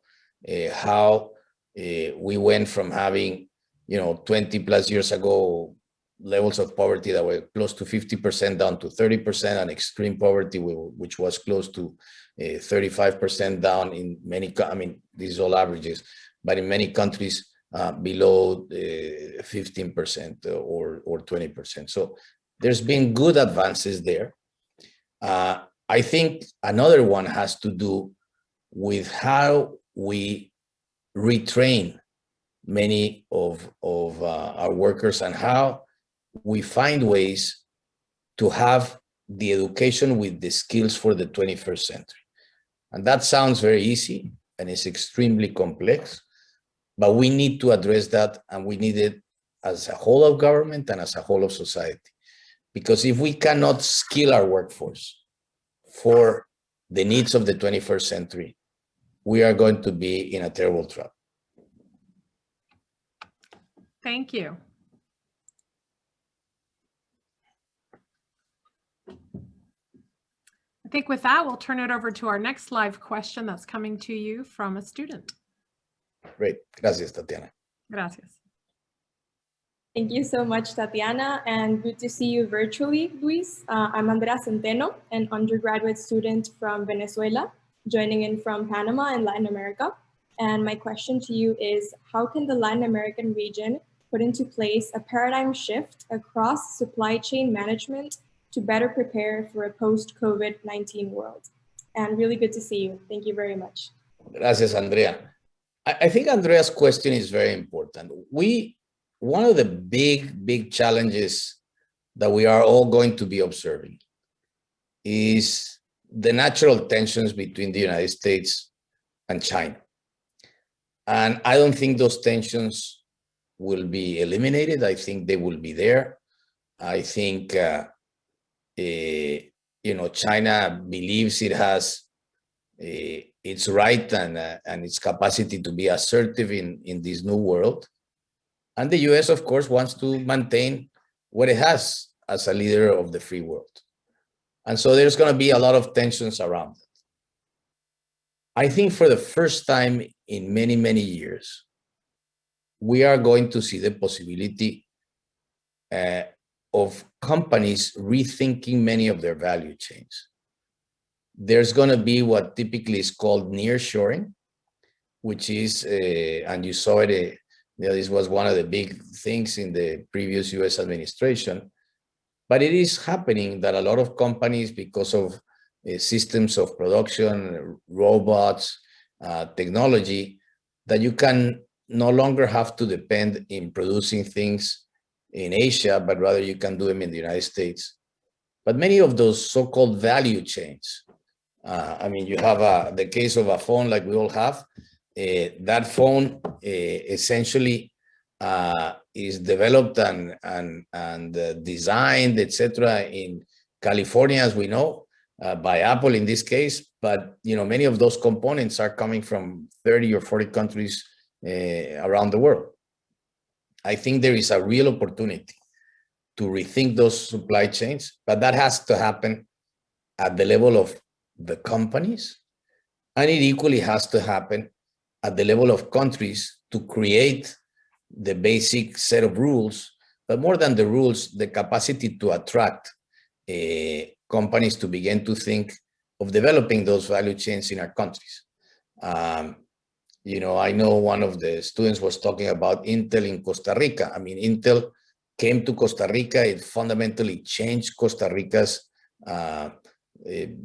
how we went from having, 20 plus years ago, levels of poverty that were close to 50% down to 30%, and extreme poverty, which was close to 35% down in many, these are all averages, but in many countries below 15% or 20%. So there's been good advances there. I think another one has to do with how we retrain many of our workers and how we find ways to have the education with the skills for the 21st century. And that sounds very easy and it's extremely complex, but we need to address that, and we need it as a whole of government and as a whole of society. Because if we cannot skill our workforce for the needs of the 21st century, we are going to be in a terrible trap. Thank you. I think with that, we'll turn it over to our next live question that's coming to you from a student. Great. Gracias, Tatiana. Gracias. Thank you so much, Tatiana, and good to see you virtually, Luis. I'm Andrea Centeno, an undergraduate student from Venezuela, joining in from Panama and Latin America. And my question to you is, how can the Latin American region put into place a paradigm shift across supply chain management to better prepare for a post-COVID-19 world? And really good to see you. Thank you very much. Gracias, Andrea. I think Andrea's question is very important. One of the big challenges that we are all going to be observing is the natural tensions between the United States and China. And I don't think those tensions will be eliminated. I think they will be there. I think, China believes it has its right and its capacity to be assertive in this new world. And the US, of course, wants to maintain what it has as a leader of the free world. And so there's going to be a lot of tensions around it. I think for the first time in many years, we are going to see the possibility of companies rethinking many of their value chains. There's going to be what typically is called nearshoring, which is, and you saw it, this was one of the big things in the previous US administration, but it is happening that a lot of companies, because of systems of production, robots, technology, that you can no longer have to depend in producing things in Asia, but rather you can do them in the United States. But many of those so-called value chains, you have the case of a phone like we all have. That phone essentially is developed and designed, etc., in California, as we know, by Apple in this case, but many of those components are coming from 30 or 40 countries around the world. I think there is a real opportunity to rethink those supply chains, but that has to happen at the level of the companies, and it equally has to happen at the level of countries to create the basic set of rules, but more than the rules, the capacity to attract companies to begin to think of developing those value chains in our countries. I know one of the students was talking about Intel in Costa Rica. I mean, Intel came to Costa Rica. It fundamentally changed Costa Rica's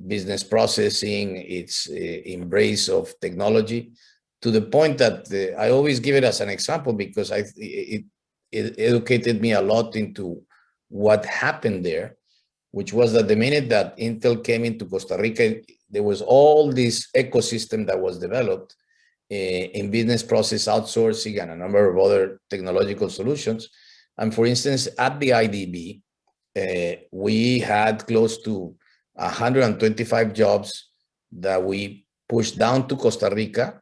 business processing, its embrace of technology, to the point that I always give it as an example because it educated me a lot into what happened there, which was that the minute that Intel came into Costa Rica, there was all this ecosystem that was developed in business process outsourcing and a number of other technological solutions. And for instance, at the IDB, we had close to 125 jobs that we pushed down to Costa Rica,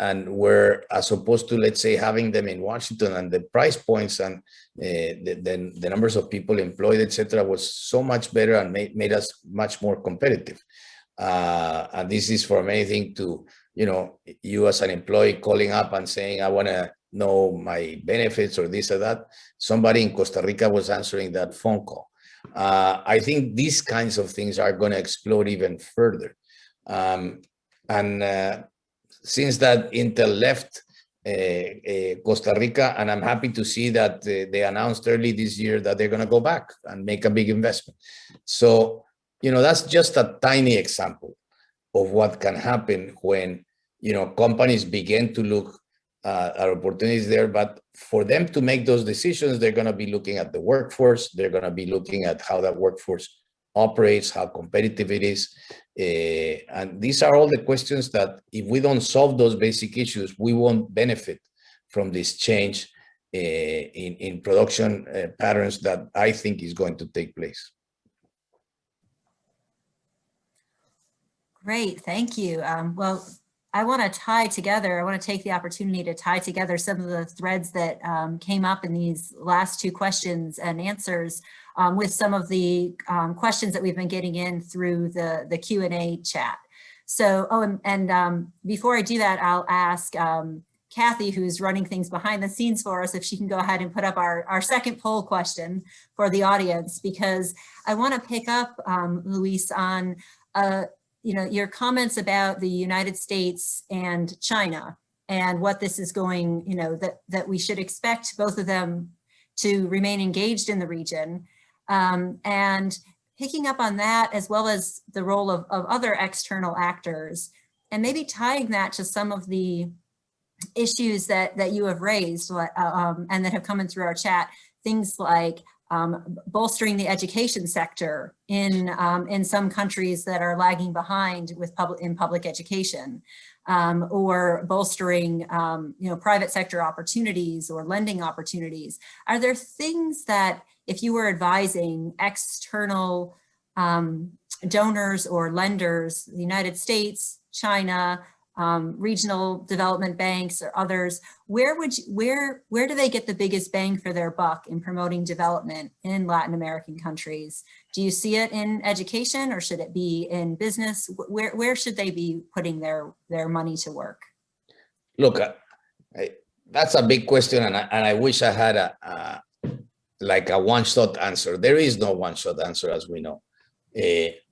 and were, as opposed to, let's say, having them in Washington, and the price points and the numbers of people employed, etc., was so much better and made us much more competitive. And this is from anything to, you as an employee calling up and saying, I want to know my benefits or this or that. Somebody in Costa Rica was answering that phone call. I think these kinds of things are going to explode even further. Since that Intel left Costa Rica, and I'm happy to see that they announced early this year that they're going to go back and make a big investment. So, that's just a tiny example of what can happen when, companies begin to look at opportunities there. But for them to make those decisions, they're going to be looking at the workforce. They're going to be looking at how that workforce operates, how competitive it is. And these are all the questions that if we don't solve those basic issues, we won't benefit from this change in production patterns that I think is going to take place. Great, thank you. Well, I want to take the opportunity to tie together some of the threads that came up in these last two questions and answers with some of the questions that we've been getting in through the Q&A chat. So, before I do that, I'll ask Kathy, who's running things behind the scenes for us, if she can go ahead and put up our second poll question for the audience, because I want to pick up, Luis, on your comments about the United States and China and what this is going, that we should expect both of them to remain engaged in the region. And picking up on that, as well as the role of other external actors, and maybe tying that to some of the issues that you have raised and that have come in through our chat, things like bolstering the education sector in some countries that are lagging behind with public education, or bolstering private sector opportunities or lending opportunities. Are there things that, if you were advising external donors or lenders, the United States, China, regional development banks or others, where do they get the biggest bang for their buck in promoting development in Latin American countries? Do you see it in education, or should it be in business? Where should they be putting their money to work? Look, that's a big question, and I wish I had a one-shot answer. There is no one-shot answer, as we know.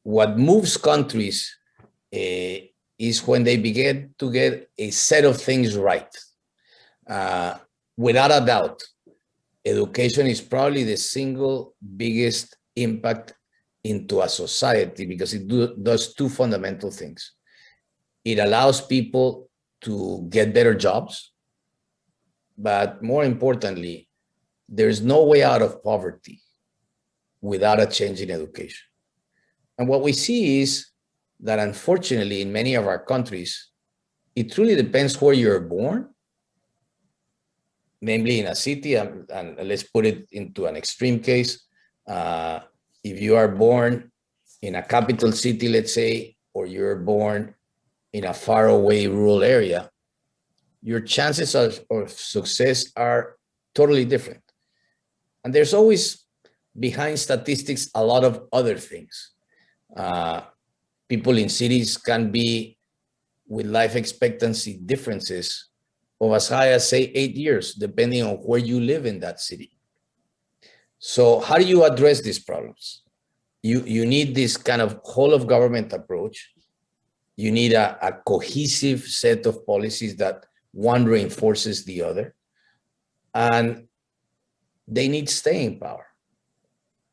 What moves countries is when they begin to get a set of things right. Without a doubt, education is probably the single biggest impact into a society, because it does two fundamental things. It allows people to get better jobs, but more importantly, there's no way out of poverty without a change in education. And what we see is that, unfortunately, in many of our countries, it truly depends where you're born, namely in a city, and let's put it into an extreme case. If you are born in a capital city, let's say, or you're born in a faraway rural area, your chances of success are totally different. And there's always behind statistics a lot of other things. People in cities can be with life expectancy differences of as high as, say, 8 years, depending on where you live in that city. So how do you address these problems? You need this kind of whole of government approach. You need a cohesive set of policies that one reinforces the other, and they need staying power.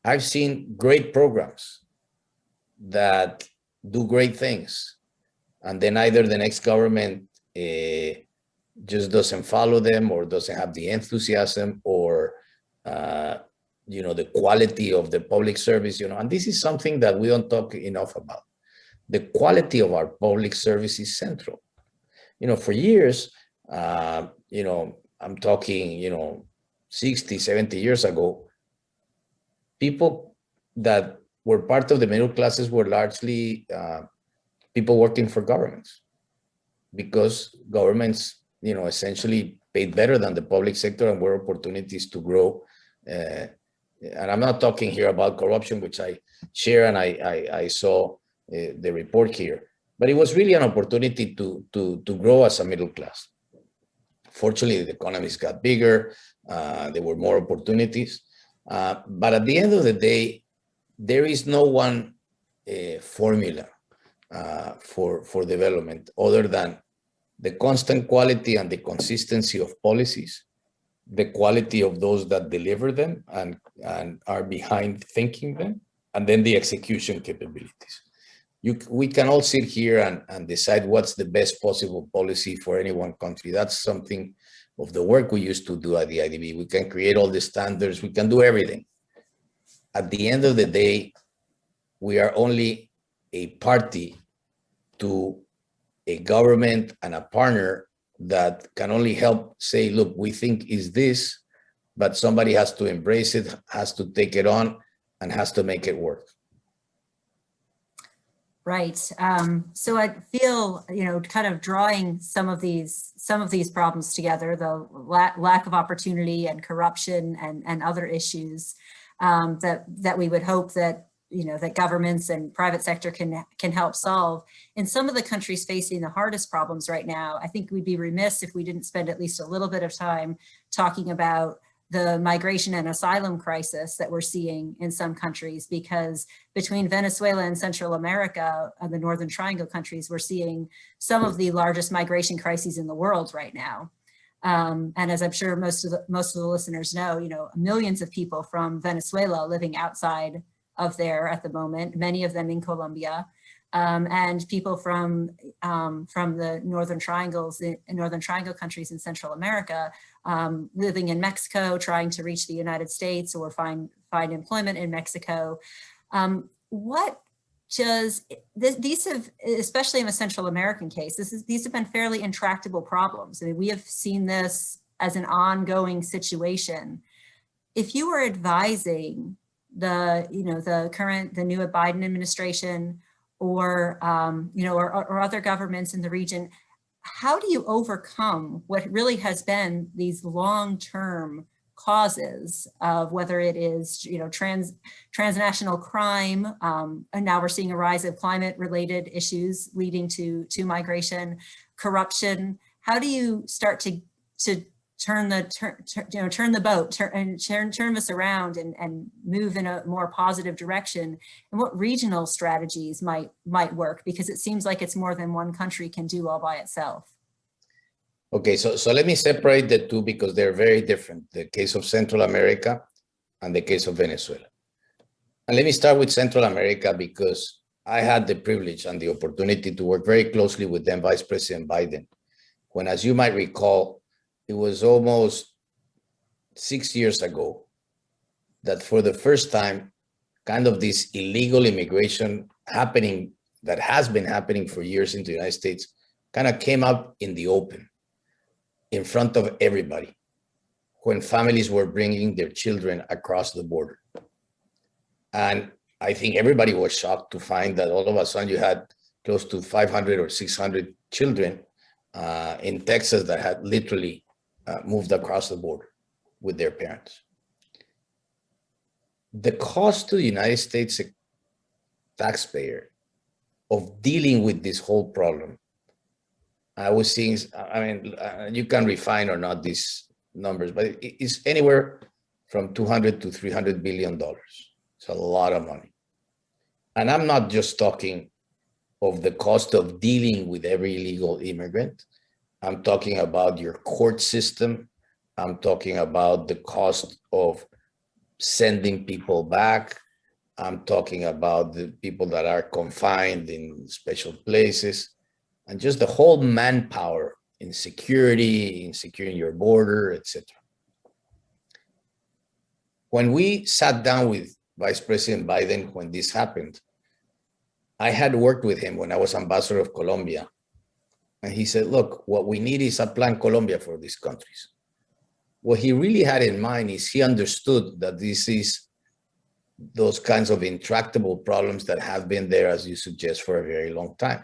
I've seen great programs that do great things, and then either the next government just doesn't follow them or doesn't have the enthusiasm or the quality of the public service, and this is something that we don't talk enough about. The quality of our public service is central. For years, I'm talking, 60, 70 years ago, people that were part of the middle classes were largely people working for governments, because governments, essentially paid better than the public sector and were opportunities to grow. And I'm not talking here about corruption, which I share, and I saw the report here, but it was really an opportunity to grow as a middle class. Fortunately, the economies got bigger, there were more opportunities, but at the end of the day, there is no one formula for development other than the constant quality and the consistency of policies, the quality of those that deliver them and are behind thinking them, and then the execution capabilities. We can all sit here and decide what's the best possible policy for any one country. That's something of the work we used to do at the IDB. We can create all the standards, we can do everything. At the end of the day, we are only a party to a government and a partner that can only help say, look, we think is this, but somebody has to embrace it, has to take it on, and has to make it work. Right. So I feel, kind of drawing some of these problems together, the lack of opportunity and corruption and other issues that we would hope that that governments and private sector can help solve. In some of the countries facing the hardest problems right now, I think we'd be remiss if we didn't spend at least a little bit of time talking about the migration and asylum crisis that we're seeing in some countries, because between Venezuela and Central America and the Northern Triangle countries, we're seeing some of the largest migration crises in the world right now. And as I'm sure most of the listeners know, millions of people from Venezuela living outside of there at the moment, many of them in Colombia, and people from the Northern Triangle countries in Central America, living in Mexico, trying to reach the United States or find employment in Mexico. What does these have, especially in the Central American case, these have been fairly intractable problems. I mean, we have seen this as an ongoing situation. If you were advising the new Biden administration or other governments in the region, how do you overcome what really has been these long-term causes of whether it is transnational crime, and now we're seeing a rise of climate-related issues leading to migration, corruption? How do you start to turn the boat and turn this around and move in a more positive direction? And what regional strategies might work? Because it seems like it's more than one country can do all by itself. Okay, so let me separate the two because they're very different, the case of Central America and the case of Venezuela. And let me start with Central America because I had the privilege and the opportunity to work very closely with then Vice President Biden, when, as you might recall, it was almost 6 years ago that for the first time, kind of this illegal immigration happening that has been happening for years in the United States kind of came up in the open, in front of everybody, when families were bringing their children across the border. And I think everybody was shocked to find that all of a sudden you had close to 500 or 600 children in Texas that had literally moved across the border with their parents. The cost to the United States taxpayer of dealing with this whole problem, I was seeing, I mean, you can refine or not these numbers, but it's anywhere from 200 to 300 billion dollars. It's a lot of money. And I'm not just talking of the cost of dealing with every illegal immigrant. I'm talking about your court system. I'm talking about the cost of sending people back. I'm talking about the people that are confined in special places, and just the whole manpower in security, in securing your border, etc. When we sat down with Vice President Biden when this happened, I had worked with him when I was ambassador of Colombia. And he said, look, what we need is a Plan Colombia for these countries. What he really had in mind is he understood that this is those kinds of intractable problems that have been there, as you suggest, for a very long time.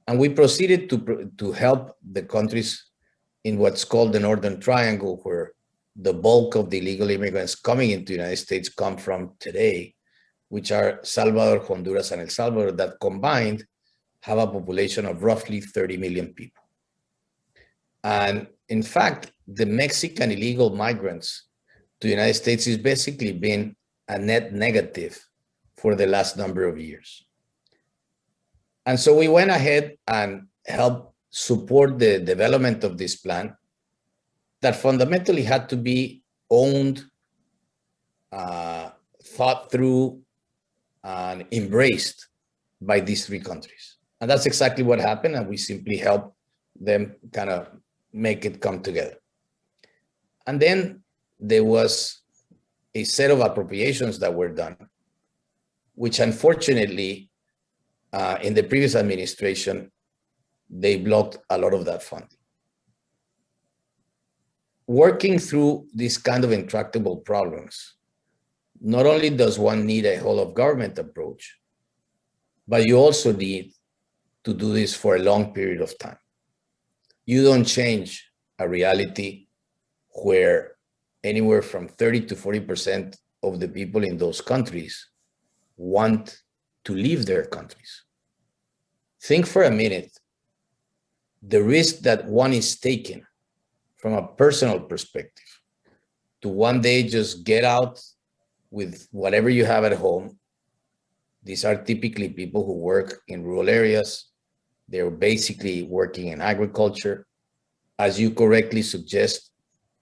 And we proceeded to help the countries in what's called the Northern Triangle, where the bulk of the illegal immigrants coming into the United States come from today, which are Salvador, Honduras, and El Salvador, that combined have a population of roughly 30 million people. And in fact, the Mexican illegal migrants to the United States has basically been a net negative for the last number of years. And so we went ahead and helped support the development of this plan that fundamentally had to be owned, thought through, and embraced by these three countries. And that's exactly what happened. And we simply helped them kind of make it come together. And then there was a set of appropriations that were done, which unfortunately, in the previous administration, they blocked a lot of that funding. Working through these kind of intractable problems, not only does one need a whole of government approach, but you also need to do this for a long period of time. You don't change a reality where anywhere from 30 to 40% of the people in those countries want to leave their countries. Think for a minute, the risk that one is taking from a personal perspective to one day just get out with whatever you have at home. These are typically people who work in rural areas. They're basically working in agriculture. As you correctly suggest,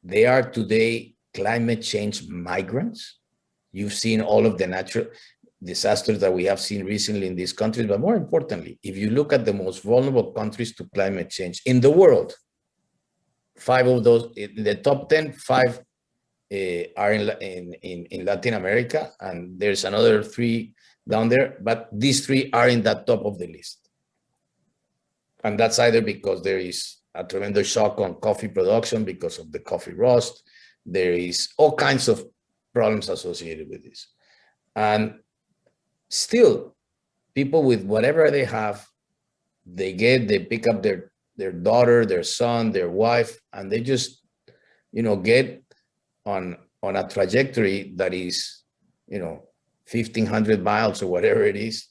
they are today climate change migrants. You've seen all of the natural disasters that we have seen recently in these countries, but more importantly, if you look at the most vulnerable countries to climate change in the world, 5 of those, in the top 10, 5 are in Latin America, and there's another 3 down there, but these 3 are in that top of the list. And that's either because there is a tremendous shock on coffee production because of the coffee rust. There is all kinds of problems associated with this. And still, people with whatever they have, they pick up their daughter, their son, their wife, and they just, get on a trajectory that is, 1,500 miles or whatever it is,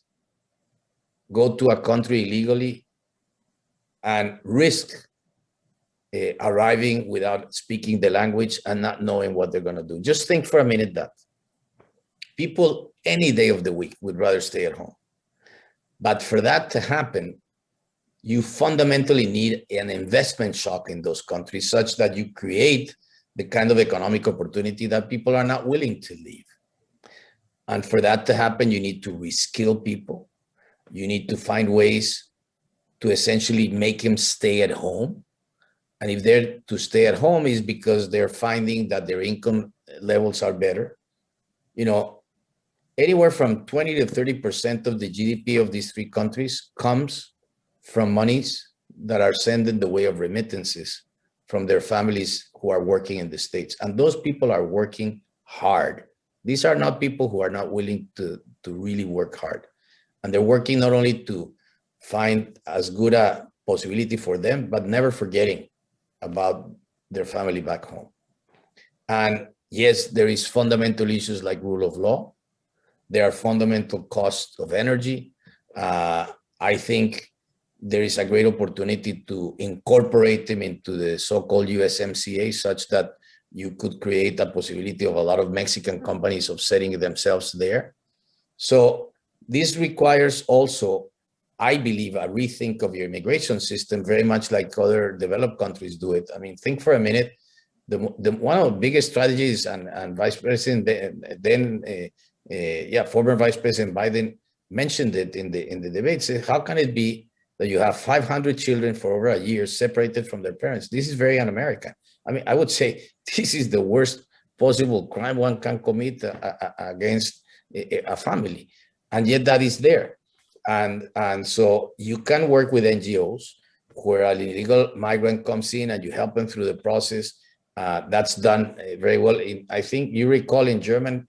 go to a country illegally and risk arriving without speaking the language and not knowing what they're going to do. Just think for a minute that people any day of the week would rather stay at home. But for that to happen, you fundamentally need an investment shock in those countries such that you create the kind of economic opportunity that people are not willing to leave. And for that to happen, you need to reskill people. You need to find ways to essentially make them stay at home. And if they're to stay at home is because they're finding that their income levels are better. Anywhere from 20 to 30% of the GDP of these 3 countries comes from monies that are sent in the way of remittances from their families who are working in the States. And those people are working hard These are not people who are not willing to really work hard. And they're working not only to find as good a possibility for them, but never forgetting about their family back home. And yes, there is fundamental issues like rule of law. There are fundamental costs of energy. I think there is a great opportunity to incorporate them into the so-called USMCA, such that you could create a possibility of a lot of Mexican companies of setting themselves there. So this requires also, I believe, a rethink of your immigration system, very much like other developed countries do it. I mean, think for a minute, one of the biggest strategies, and Vice President former Vice President Biden mentioned it in the debates. How can it be that you have 500 children for over a year separated from their parents? This is very un-American. I mean, I would say this is the worst possible crime one can commit against a family, and yet that is there. And so you can work with NGOs where an illegal migrant comes in and you help them through the process. That's done very well. I think you recall in Germany,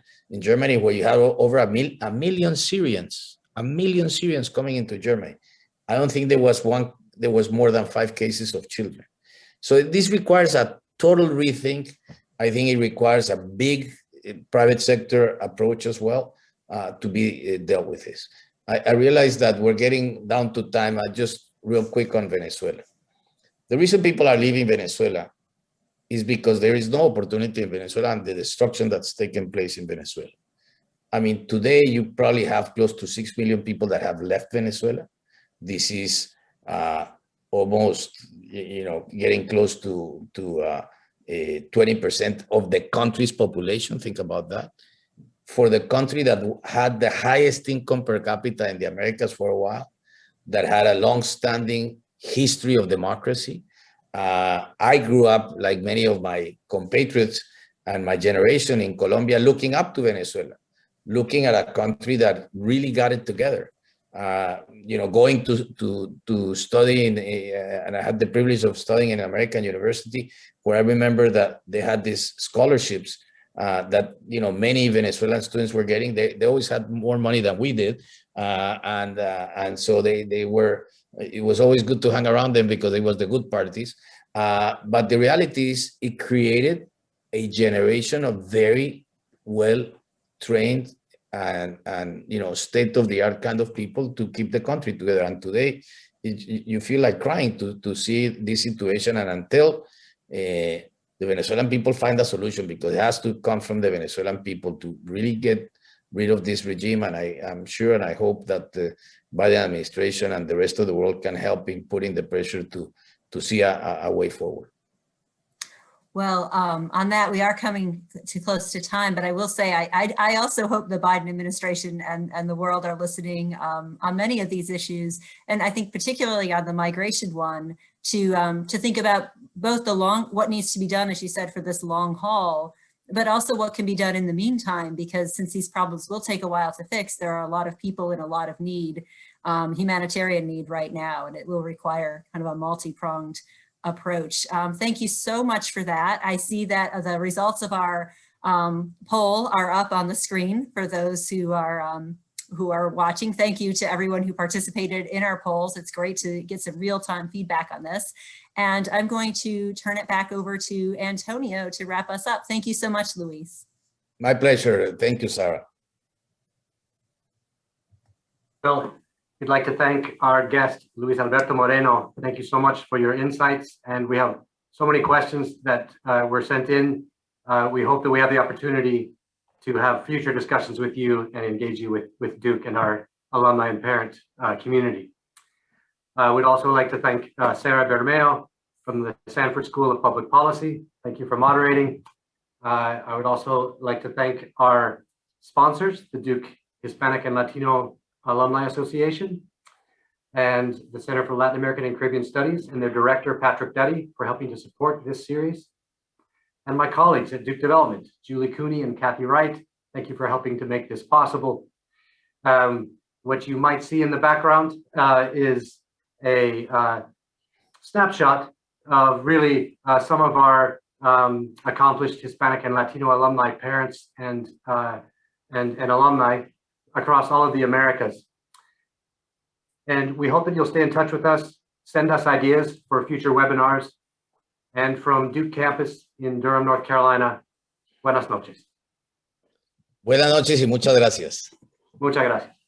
where you have over a million Syrians coming into Germany. I don't think there was more than 5 cases of children. So this requires a total rethink. I think it requires a big private sector approach as well to be dealt with this. I realize that we're getting down to time. Just real quick on Venezuela. The reason people are leaving Venezuela is because there is no opportunity in Venezuela and the destruction that's taken place in Venezuela. I mean, today you probably have close to 6 million people that have left Venezuela. This is almost, getting close to 20% of the country's population. Think about that. For the country that had the highest income per capita in the Americas for a while, that had a long-standing history of democracy. I grew up, like many of my compatriots and my generation in Colombia, looking up to Venezuela, looking at a country that really got it together. Going to study and I had the privilege of studying in an American university, where I remember that they had these scholarships that many Venezuelan students were getting. They always had more money than we did, and so they were. It was always good to hang around them because it was the good parties. But the reality is, it created a generation of very well trained and state-of-the-art kind of people to keep the country together. And today, you feel like crying to see this situation. And until the Venezuelan people find a solution, because it has to come from the Venezuelan people to really get rid of this regime. And I'm sure and I hope that the Biden administration and the rest of the world can help in putting the pressure to see a way forward. Well, on that, we are coming too close to time, but I will say I also hope the Biden administration and the world are listening on many of these issues, and I think particularly on the migration one, to think about both what needs to be done, as you said, for this long haul, but also what can be done in the meantime, because since these problems will take a while to fix, there are a lot of people in a lot of need, humanitarian need right now, and it will require kind of a multi-pronged approach. Thank you so much for that. I see that the results of our poll are up on the screen for those who are watching. Thank you to everyone who participated in our polls. It's great to get some real-time feedback on this. And I'm going to turn it back over to Antonio to wrap us up. Thank you so much, Luis. My pleasure. Thank you, Sarah. Well, we'd like to thank our guest, Luis Alberto Moreno. Thank you so much for your insights. And we have so many questions that were sent in. We hope that we have the opportunity to have future discussions with you and engage you with Duke and our alumni and parent community. We'd also like to thank Sarah Bermeo from the Sanford School of Public Policy. Thank you for moderating. I would also like to thank our sponsors, the Duke Hispanic and Latino Alumni Association and the Center for Latin American and Caribbean Studies, and their director, Patrick Duddy, for helping to support this series. And my colleagues at Duke Development, Julie Cooney and Kathy Wright, thank you for helping to make this possible. What you might see in the background is a snapshot of really some of our accomplished Hispanic and Latino alumni parents and alumni across all of the Americas. And we hope that you'll stay in touch with us, send us ideas for future webinars. And from Duke campus in Durham, North Carolina, buenas noches. Buenas noches y muchas gracias. Muchas gracias.